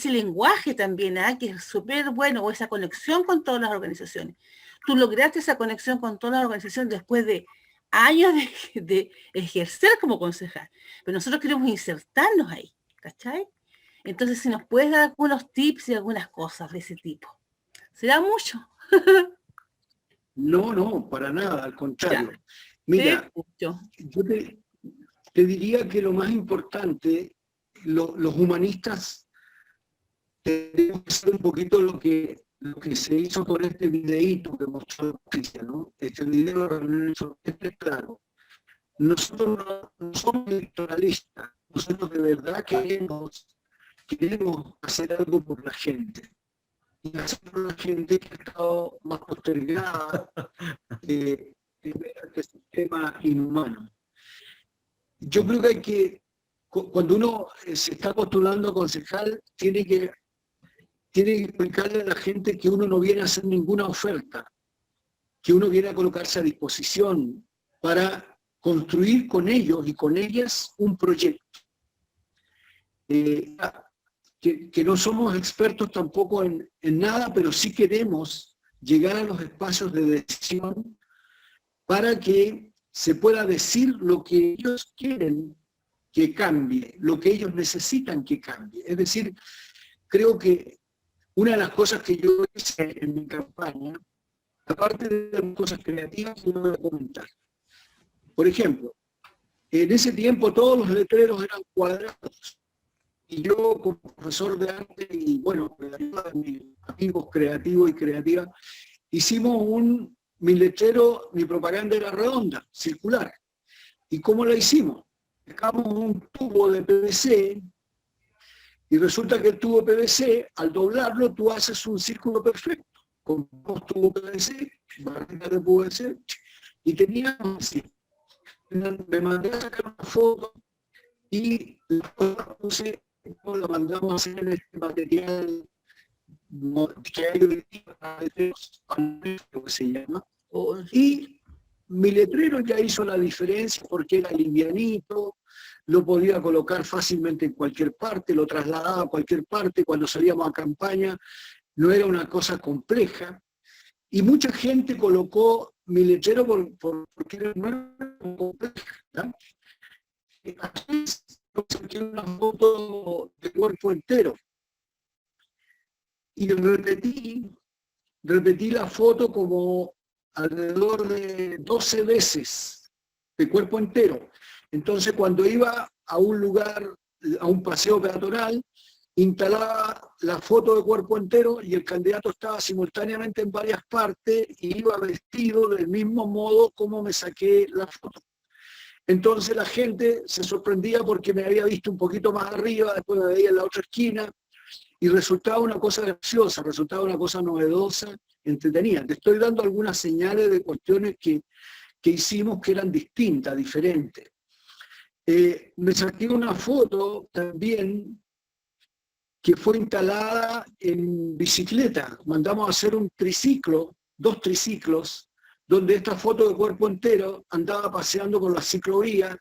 S7: lenguaje también, que es súper bueno, o esa conexión con todas las organizaciones. Tú lograste esa conexión con todas las organizaciones después de años de ejercer como concejal, pero nosotros queremos insertarnos ahí, ¿cachai? Entonces, si nos puedes dar algunos tips y algunas cosas de ese tipo. ¿Será mucho?
S1: No, para nada, al contrario.
S7: Ya.
S1: Mira,
S7: Mucho.
S1: yo te diría que lo más importante, los humanistas tenemos que hacer un poquito lo que se hizo con este videíto que mostró Patricia, ¿no? Este video realmente es claro. Nosotros no somos electoralistas, nosotros de verdad queremos hacer algo por la gente. Y hacer por la gente que ha estado más postergada de este sistema inhumano. Yo creo que cuando uno se está postulando a concejal, tiene que explicarle a la gente que uno no viene a hacer ninguna oferta, que uno viene a colocarse a disposición para construir con ellos y con ellas un proyecto. Que no somos expertos tampoco en nada, pero sí queremos llegar a los espacios de decisión para que se pueda decir lo que ellos quieren que cambie, lo que ellos necesitan que cambie. Es decir, creo que una de las cosas que yo hice en mi campaña, aparte de las cosas creativas, que voy a comentar. Por ejemplo, en ese tiempo todos los letreros eran cuadrados. Y yo, como profesor de arte, y bueno, con la ayuda de mis amigos creativos y creativas, hicimos mi letrero, mi propaganda era redonda, circular. ¿Y cómo la hicimos? Sacamos un tubo de PVC, y resulta que el tubo PVC, al doblarlo, tú haces un círculo perfecto, con dos tubos PVC, barritas de PVC, y teníamos así. Me mandé a sacar una foto, y la puse, la mandamos a hacer en este material que hay hoy día, lo que se llama. Y mi letrero ya hizo la diferencia porque era livianito, lo podía colocar fácilmente en cualquier parte, lo trasladaba a cualquier parte, cuando salíamos a campaña no era una cosa compleja. Y mucha gente colocó mi letrero porque no era compleja, ¿no? Aquí saqué una foto de cuerpo entero. Y repetí la foto como alrededor de 12 veces de cuerpo entero. Entonces, cuando iba a un lugar, a un paseo peatonal, instalaba la foto de cuerpo entero y el candidato estaba simultáneamente en varias partes y iba vestido del mismo modo como me saqué la foto. Entonces la gente se sorprendía porque me había visto un poquito más arriba, después me veía en la otra esquina, y resultaba una cosa graciosa, resultaba una cosa novedosa, entretenida. Te estoy dando algunas señales de cuestiones que hicimos que eran distintas, diferentes. Me saqué una foto también que fue instalada en bicicleta. Mandamos a hacer un triciclo, 2 triciclos, donde esta foto de cuerpo entero andaba paseando por la ciclovía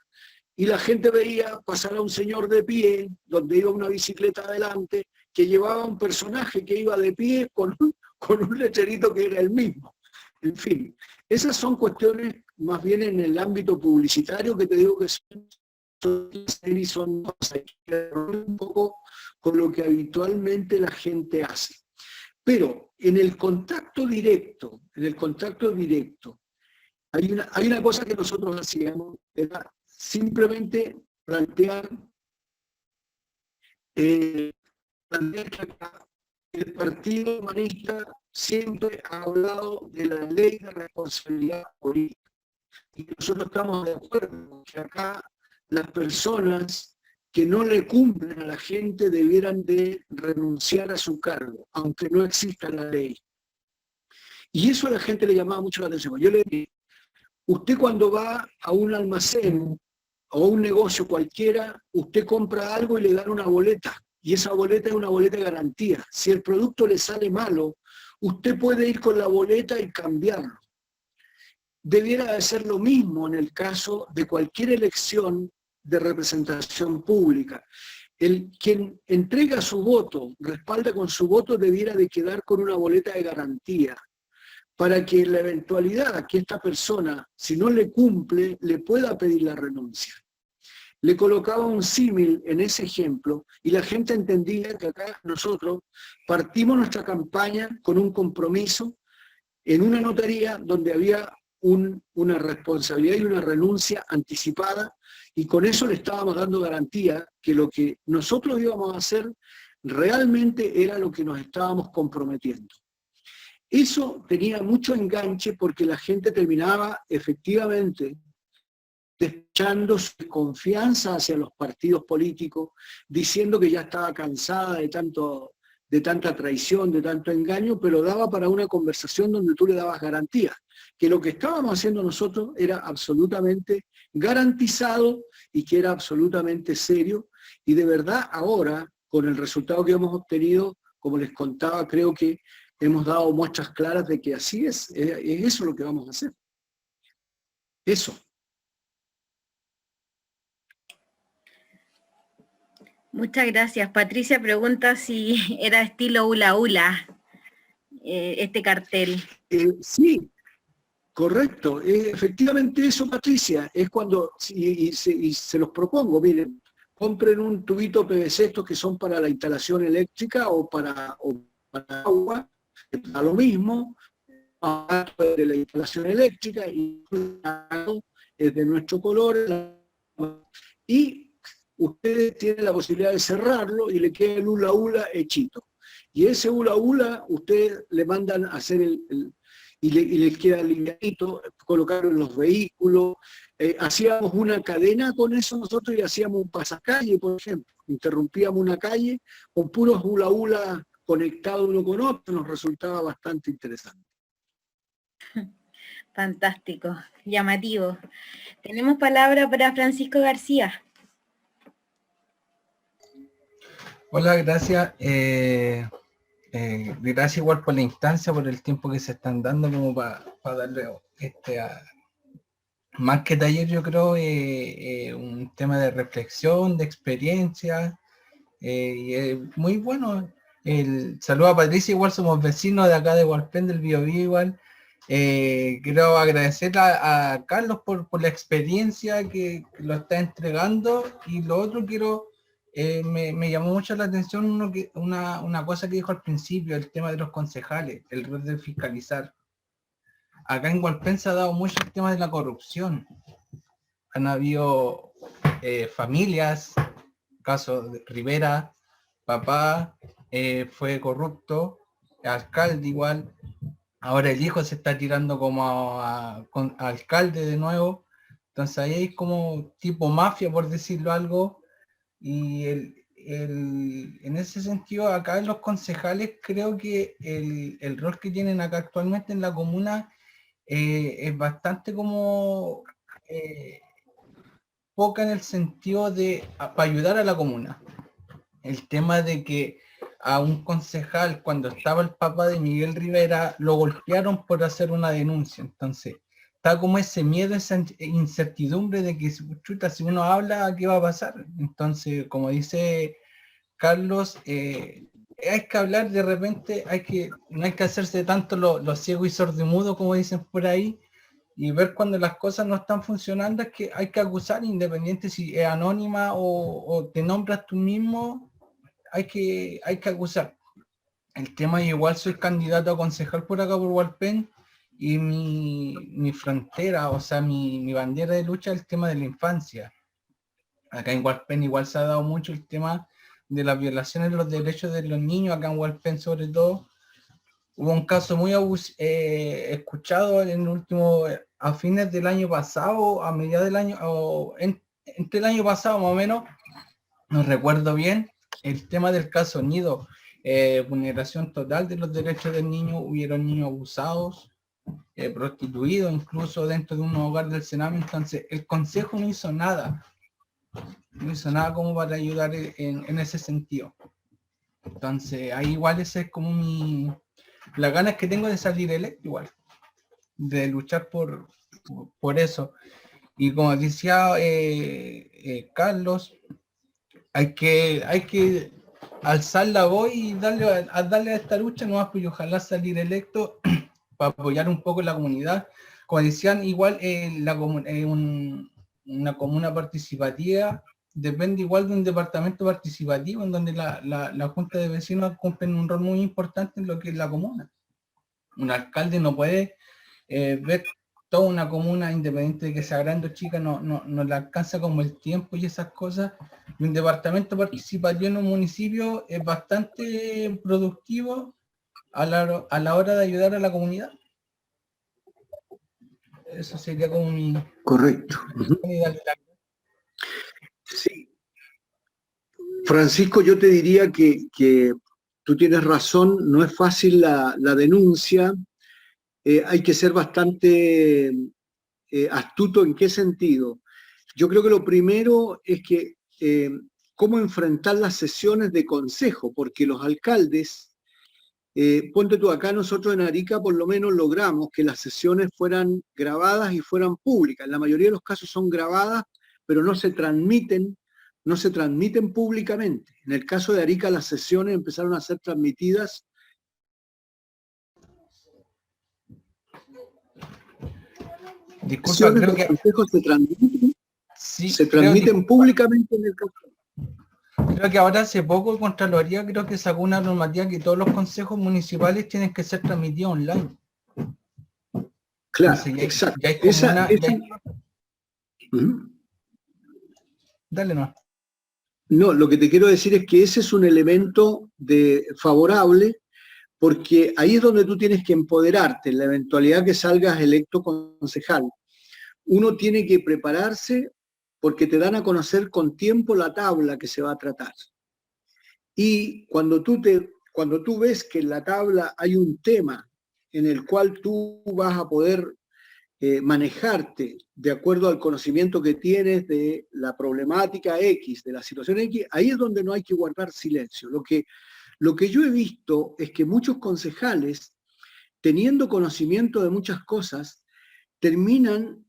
S1: y la gente veía pasar a un señor de pie, donde iba una bicicleta adelante, que llevaba un personaje que iba de pie con un letrerito que era el mismo. En fin, esas son cuestiones más bien en el ámbito publicitario que te digo que son un poco con lo que habitualmente la gente hace. Pero en el contacto directo, hay una cosa que nosotros hacíamos, era simplemente plantear que el Partido Humanista siempre ha hablado de la ley de responsabilidad política. Y nosotros estamos de acuerdo que acá las personas que no le cumplen a la gente debieran de renunciar a su cargo, aunque no exista la ley. Y eso a la gente le llamaba mucho la atención. Yo le dije, usted cuando va a un almacén o a un negocio cualquiera, usted compra algo y le dan una boleta, y esa boleta es una boleta de garantía. Si el producto le sale malo, usted puede ir con la boleta y cambiarlo. Debiera de ser lo mismo en el caso de cualquier elección de representación pública. Quien entrega su voto, respalda con su voto, debiera de quedar con una boleta de garantía, para que en la eventualidad que esta persona, si no le cumple, le pueda pedir la renuncia. Le colocaba un símil en ese ejemplo y la gente entendía que acá nosotros partimos nuestra campaña con un compromiso en una notaría donde había una responsabilidad y una renuncia anticipada, y con eso le estábamos dando garantía que lo que nosotros íbamos a hacer realmente era lo que nos estábamos comprometiendo. Eso tenía mucho enganche porque la gente terminaba efectivamente despechando su desconfianza hacia los partidos políticos, diciendo que ya estaba cansada de tanta traición, de tanto engaño, pero daba para una conversación donde tú le dabas garantía, que lo que estábamos haciendo nosotros era absolutamente garantizado y que era absolutamente serio, y de verdad ahora, con el resultado que hemos obtenido, como les contaba, creo que hemos dado muestras claras de que así es eso lo que vamos a hacer. Eso.
S2: Muchas gracias. Patricia pregunta si era estilo hula hula este cartel.
S1: Sí, correcto. Efectivamente eso, Patricia, es cuando, y se los propongo, miren, compren un tubito PVC, estos que son para la instalación eléctrica o para agua, a lo mismo, de la instalación eléctrica, y es de nuestro color, y ustedes tienen la posibilidad de cerrarlo y le queda el hula hula hechito. Y ese hula hula, ustedes le mandan a hacer y les queda livianito, colocarlo en los vehículos. Hacíamos una cadena con eso nosotros y hacíamos un pasacalle, por ejemplo. Interrumpíamos una calle con puros hula hula conectados uno con otro, nos resultaba bastante interesante.
S2: Fantástico, llamativo. Tenemos palabra para Francisco García.
S8: Hola, gracias. Gracias igual por la instancia, por el tiempo que se están dando como para darle más que taller, yo creo, un tema de reflexión, de experiencia, y muy bueno. El saludo a Patricia, igual somos vecinos de acá de Hualpén, del Biobío igual. Quiero agradecer a Carlos por la experiencia que lo está entregando, y lo otro me llamó mucho la atención una cosa que dijo al principio, el tema de los concejales, el rol de fiscalizar. acá en Hualpén se ha dado mucho el tema de la corrupción. Han habido familias, caso de Rivera, papá fue corrupto, alcalde igual, ahora el hijo se está tirando como a alcalde de nuevo, entonces ahí hay como tipo mafia, por decirlo algo, y en ese sentido acá en los concejales creo que el rol que tienen acá actualmente en la comuna es bastante como poca en el sentido de para ayudar a la comuna. El tema de que a un concejal, cuando estaba el papá de Miguel Rivera, lo golpearon por hacer una denuncia. Entonces, está como ese miedo, esa incertidumbre de que, chuta, si uno habla, ¿qué va a pasar? Entonces, como dice Carlos, hay que hablar de repente, no hay que hacerse tanto los ciegos y sordomudos, como dicen por ahí, y ver cuando las cosas no están funcionando, es que hay que acusar, independiente si es anónima o te nombras tú mismo, hay que acusar. El tema, igual soy candidato a concejal por acá por Hualpén, y mi frontera, o sea, mi bandera de lucha es el tema de la infancia. Acá en Hualpén igual se ha dado mucho el tema de las violaciones de los derechos de los niños, acá en Hualpén sobre todo. Hubo un caso muy escuchado en el último, a fines del año pasado, a mediados del año, o entre el año pasado más o menos, no recuerdo bien, el tema del caso Nido, vulneración total de los derechos del niño, hubieron niños abusados, prostituidos, incluso dentro de un hogar del Sename. Entonces el Consejo no hizo nada como para ayudar en ese sentido. Entonces ahí igual ese es como las ganas que tengo de salir electo igual, de luchar por eso. Y como decía Carlos, hay que alzar la voz y darle a esta lucha nomás, pues, y ojalá salir electo para apoyar un poco la comunidad. Como decían, igual una comuna participativa depende igual de un departamento participativo, en donde la Junta de Vecinos cumplen un rol muy importante en lo que es la comuna. Un alcalde no puede ver toda una comuna, independiente de que sea grande o chica, no le alcanza como el tiempo y esas cosas. Y un departamento participativo en un municipio es bastante productivo a la hora de ayudar a la comunidad. Eso sería como mi...
S1: Correcto. Sí. Francisco, yo te diría que tú tienes razón, no es fácil la denuncia, hay que ser bastante astuto. ¿En qué sentido? Yo creo que lo primero es que cómo enfrentar las sesiones de consejo, porque los alcaldes, ponte tú, acá nosotros en Arica por lo menos logramos que las sesiones fueran grabadas y fueran públicas. En la mayoría de los casos son grabadas, pero no se transmiten públicamente. En el caso de Arica las sesiones empezaron a ser transmitidas.
S8: Disculpa, creo que...
S1: consejos se transmiten públicamente en el caso.
S8: Creo que ahora hace poco Contraloría creo que sacó una normativa que todos los consejos municipales tienen que ser transmitidos online.
S1: Claro,
S8: entonces,
S1: exacto.
S8: Ya hay como Dale, no.
S1: No, lo que te quiero decir es que ese es un elemento favorable, porque ahí es donde tú tienes que empoderarte en la eventualidad que salgas electo concejal. Uno tiene que prepararse porque te dan a conocer con tiempo la tabla que se va a tratar. Y cuando tú ves que en la tabla hay un tema en el cual tú vas a poder manejarte de acuerdo al conocimiento que tienes de la problemática X, de la situación X, ahí es donde no hay que guardar silencio. Lo que yo he visto es que muchos concejales, teniendo conocimiento de muchas cosas, terminan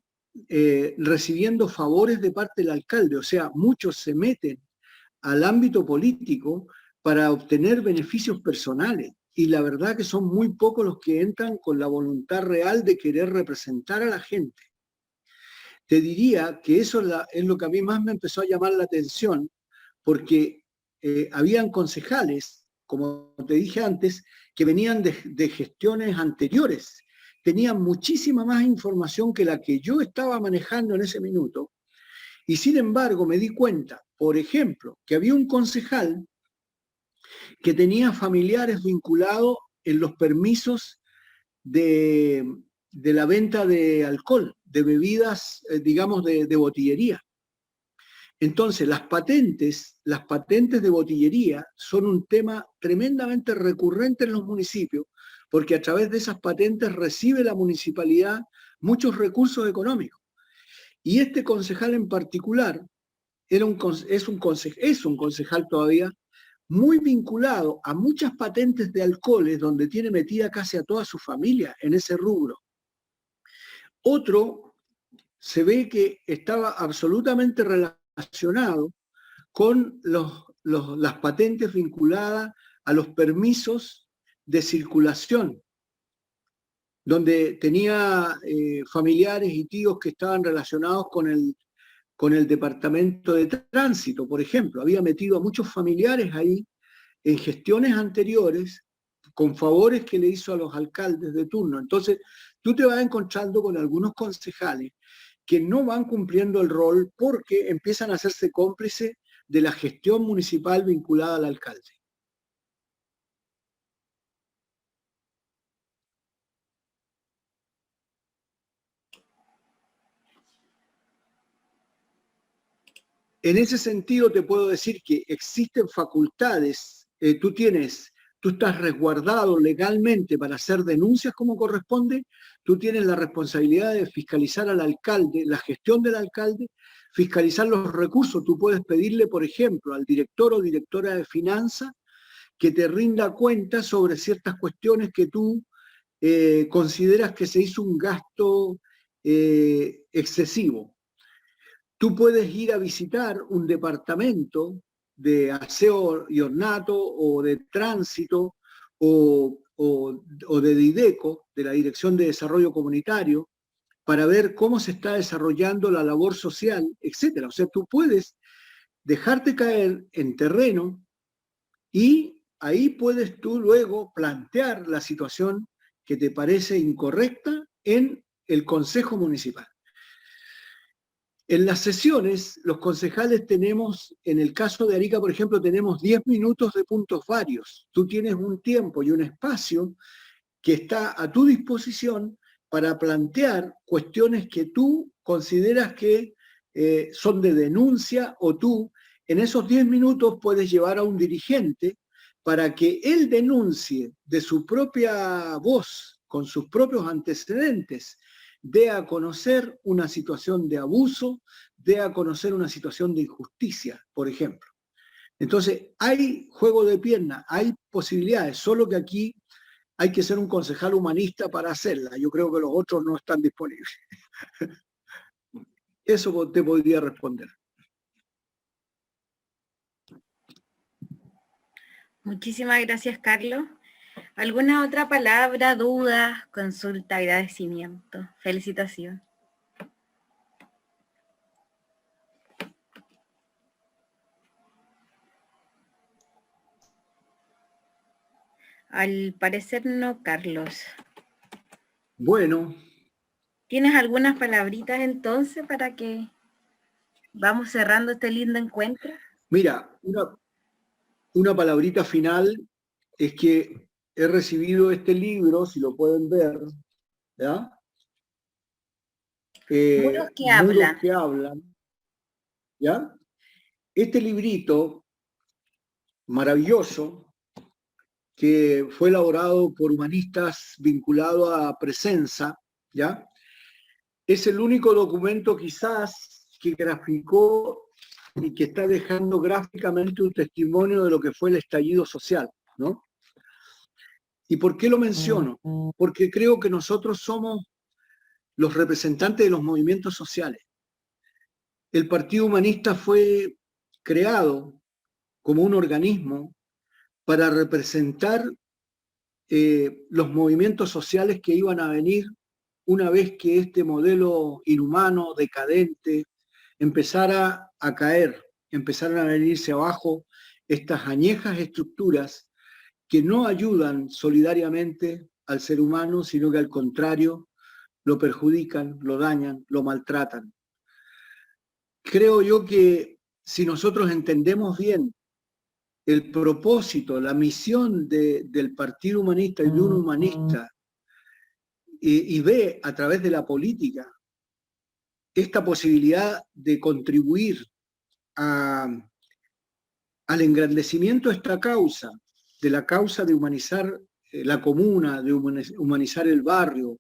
S1: recibiendo favores de parte del alcalde. O sea, muchos se meten al ámbito político para obtener beneficios personales. Y la verdad que son muy pocos los que entran con la voluntad real de querer representar a la gente. Te diría que eso es lo que a mí más me empezó a llamar la atención, porque habían concejales, como te dije antes, que venían de gestiones anteriores, tenía muchísima más información que la que yo estaba manejando en ese minuto, y sin embargo me di cuenta, por ejemplo, que había un concejal que tenía familiares vinculados en los permisos de la venta de alcohol, de bebidas, digamos, de botillería. Entonces, las patentes de botillería son un tema tremendamente recurrente en los municipios, porque a través de esas patentes recibe la municipalidad muchos recursos económicos. Y este concejal en particular es un concejal todavía muy vinculado a muchas patentes de alcoholes, donde tiene metida casi a toda su familia en ese rubro. Otro se ve que estaba absolutamente relacionado con las patentes vinculadas a los permisos de circulación, donde tenía familiares y tíos que estaban relacionados con el departamento de tránsito, por ejemplo. Había metido a muchos familiares ahí en gestiones anteriores con favores que le hizo a los alcaldes de turno. Entonces, tú te vas encontrando con algunos concejales que no van cumpliendo el rol porque empiezan a hacerse cómplices de la gestión municipal vinculada al alcalde. En ese sentido te puedo decir que existen facultades, tú estás resguardado legalmente para hacer denuncias como corresponde, tú tienes la responsabilidad de fiscalizar al alcalde, la gestión del alcalde, fiscalizar los recursos. Tú puedes pedirle, por ejemplo, al director o directora de finanzas que te rinda cuenta sobre ciertas cuestiones que tú consideras que se hizo un gasto excesivo. Tú puedes ir a visitar un departamento de aseo y ornato o de tránsito o de DIDECO, de la Dirección de Desarrollo Comunitario, para ver cómo se está desarrollando la labor social, etc. O sea, tú puedes dejarte caer en terreno y ahí puedes tú luego plantear la situación que te parece incorrecta en el Consejo Municipal. En las sesiones, los concejales tenemos, en el caso de Arica, por ejemplo, tenemos 10 minutos de puntos varios. Tú tienes un tiempo y un espacio que está a tu disposición para plantear cuestiones que tú consideras que son de denuncia, o tú en esos 10 minutos puedes llevar a un dirigente para que él denuncie de su propia voz, con sus propios antecedentes, dé a conocer una situación de abuso, dé a conocer una situación de injusticia, por ejemplo. Entonces, hay juego de pierna, hay posibilidades, solo que aquí hay que ser un concejal humanista para hacerla. Yo creo que los otros no están disponibles. Eso te podría responder.
S2: Muchísimas gracias, Carlos. ¿Alguna otra palabra, duda, consulta, agradecimiento, felicitación? Al parecer no, Carlos.
S1: Bueno.
S2: ¿Tienes algunas palabritas entonces para que vamos cerrando este lindo encuentro?
S1: Mira, una palabrita final es que he recibido este libro, si lo pueden ver, ¿ya?
S2: Muros que hablan.
S1: ¿Ya? Este librito maravilloso, que fue elaborado por humanistas vinculados a Presenza, ¿ya? Es el único documento quizás que graficó y que está dejando gráficamente un testimonio de lo que fue el estallido social, ¿no? ¿Y por qué lo menciono? Porque creo que nosotros somos los representantes de los movimientos sociales. El Partido Humanista fue creado como un organismo para representar los movimientos sociales que iban a venir una vez que este modelo inhumano, decadente, empezara a caer, empezaran a venirse abajo estas añejas estructuras que no ayudan solidariamente al ser humano, sino que al contrario, lo perjudican, lo dañan, lo maltratan. Creo yo que si nosotros entendemos bien el propósito, la misión del Partido Humanista y de un humanista, y ve a través de la política esta posibilidad de contribuir al engrandecimiento de esta causa, de la causa de humanizar la comuna, de humanizar el barrio,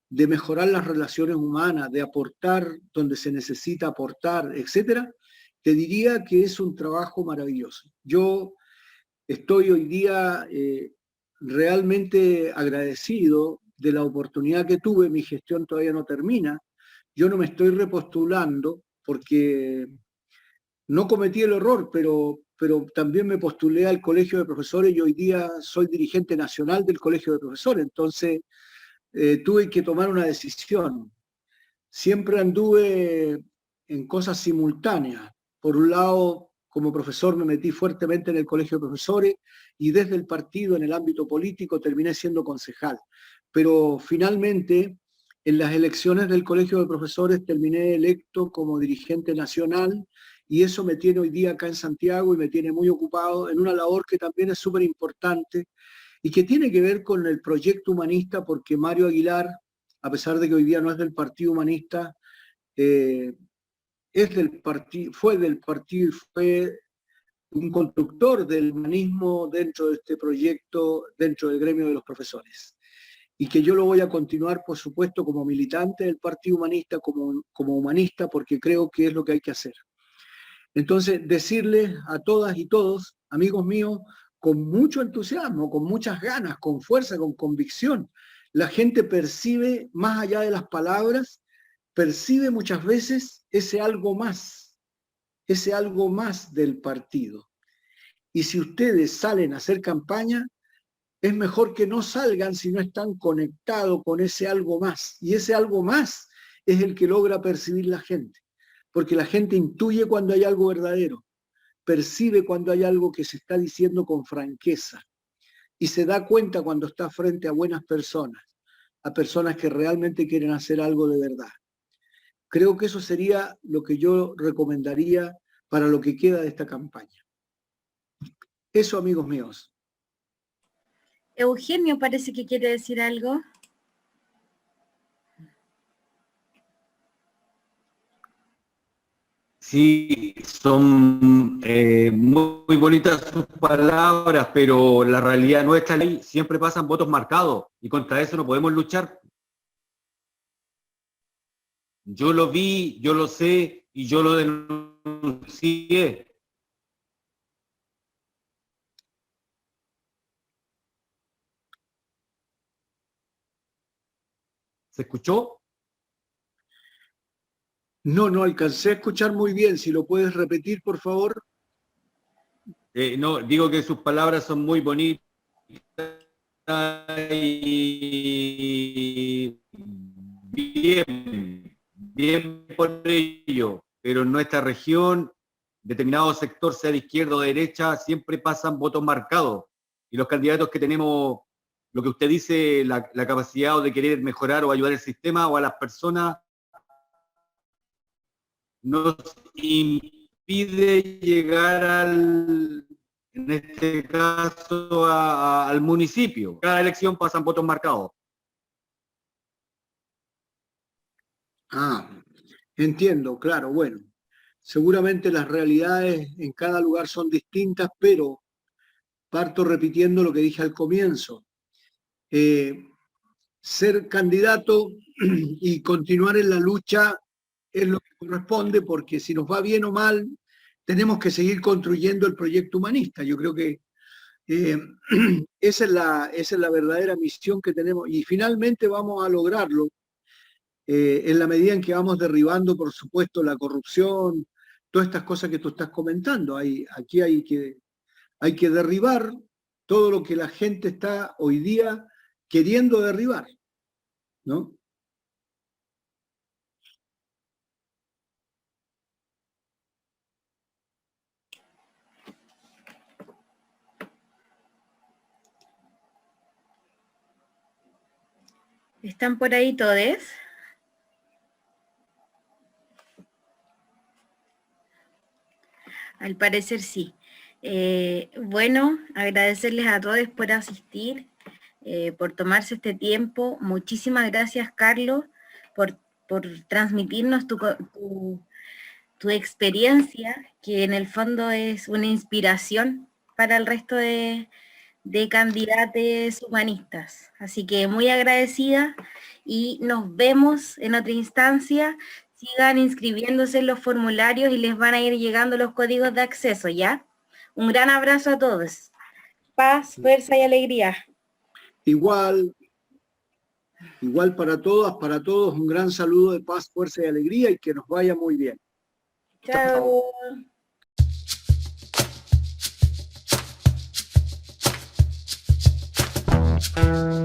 S1: de mejorar las relaciones humanas, de aportar donde se necesita aportar, etcétera, te diría que es un trabajo maravilloso. Yo estoy hoy día realmente agradecido de la oportunidad que tuve. Mi gestión todavía no termina. Yo no me estoy repostulando porque no cometí el error, pero también me postulé al Colegio de Profesores y hoy día soy dirigente nacional del Colegio de Profesores. Entonces, tuve que tomar una decisión. Siempre anduve en cosas simultáneas. Por un lado, como profesor me metí fuertemente en el Colegio de Profesores y desde el partido, en el ámbito político, terminé siendo concejal. Pero finalmente, en las elecciones del Colegio de Profesores terminé electo como dirigente nacional y eso me tiene hoy día acá en Santiago y me tiene muy ocupado en una labor que también es súper importante y que tiene que ver con el proyecto humanista, porque Mario Aguilar, a pesar de que hoy día no es del Partido Humanista, fue del partido y fue un constructor del humanismo dentro de este proyecto, dentro del gremio de los profesores. Y que yo lo voy a continuar, por supuesto, como militante del Partido Humanista, como humanista, porque creo que es lo que hay que hacer. Entonces, decirles a todas y todos, amigos míos, con mucho entusiasmo, con muchas ganas, con fuerza, con convicción, la gente percibe, más allá de las palabras, percibe muchas veces ese algo más del partido. Y si ustedes salen a hacer campaña, es mejor que no salgan si no están conectados con ese algo más. Y ese algo más es el que logra percibir la gente. Porque la gente intuye cuando hay algo verdadero, percibe cuando hay algo que se está diciendo con franqueza y se da cuenta cuando está frente a buenas personas, a personas que realmente quieren hacer algo de verdad. Creo que eso sería lo que yo recomendaría para lo que queda de esta campaña. Eso, amigos míos.
S2: Eugenio parece que quiere decir algo.
S6: Sí, son muy bonitas sus palabras, pero la realidad nuestra ley siempre pasan votos marcados y contra eso no podemos luchar. Yo lo vi, yo lo sé y yo lo denuncié. ¿Se escuchó?
S1: No alcancé a escuchar muy bien. Si lo puedes repetir, por favor.
S6: No, digo que sus palabras son muy bonitas y bien por ello, pero en nuestra región, determinado sector, sea de izquierda o de derecha, siempre pasan votos marcados. Y los candidatos que tenemos, lo que usted dice, la capacidad de querer mejorar o ayudar el sistema o a las personas, nos impide llegar en este caso, al municipio. Cada elección pasan votos marcados.
S1: Entiendo, claro, bueno. Seguramente las realidades en cada lugar son distintas, pero parto repitiendo lo que dije al comienzo. Ser candidato y continuar en la lucha es lo que corresponde, porque si nos va bien o mal, tenemos que seguir construyendo el proyecto humanista. Yo creo que esa es la verdadera misión que tenemos y finalmente vamos a lograrlo en la medida en que vamos derribando, por supuesto, la corrupción, todas estas cosas que tú estás comentando. Aquí hay que derribar todo lo que la gente está hoy día queriendo derribar, ¿no?
S2: ¿Están por ahí todos? Al parecer sí. Bueno, agradecerles a todos por asistir, por tomarse este tiempo. Muchísimas gracias, Carlos, por transmitirnos tu experiencia, que en el fondo es una inspiración para el resto de candidatos humanistas. Así que muy agradecida y nos vemos en otra instancia. Sigan inscribiéndose en los formularios y les van a ir llegando los códigos de acceso, ¿ya? Un gran abrazo a todos. Paz, fuerza y alegría.
S1: Igual para todos, un gran saludo de paz, fuerza y alegría y que nos vaya muy bien.
S2: Chao.
S1: Chao.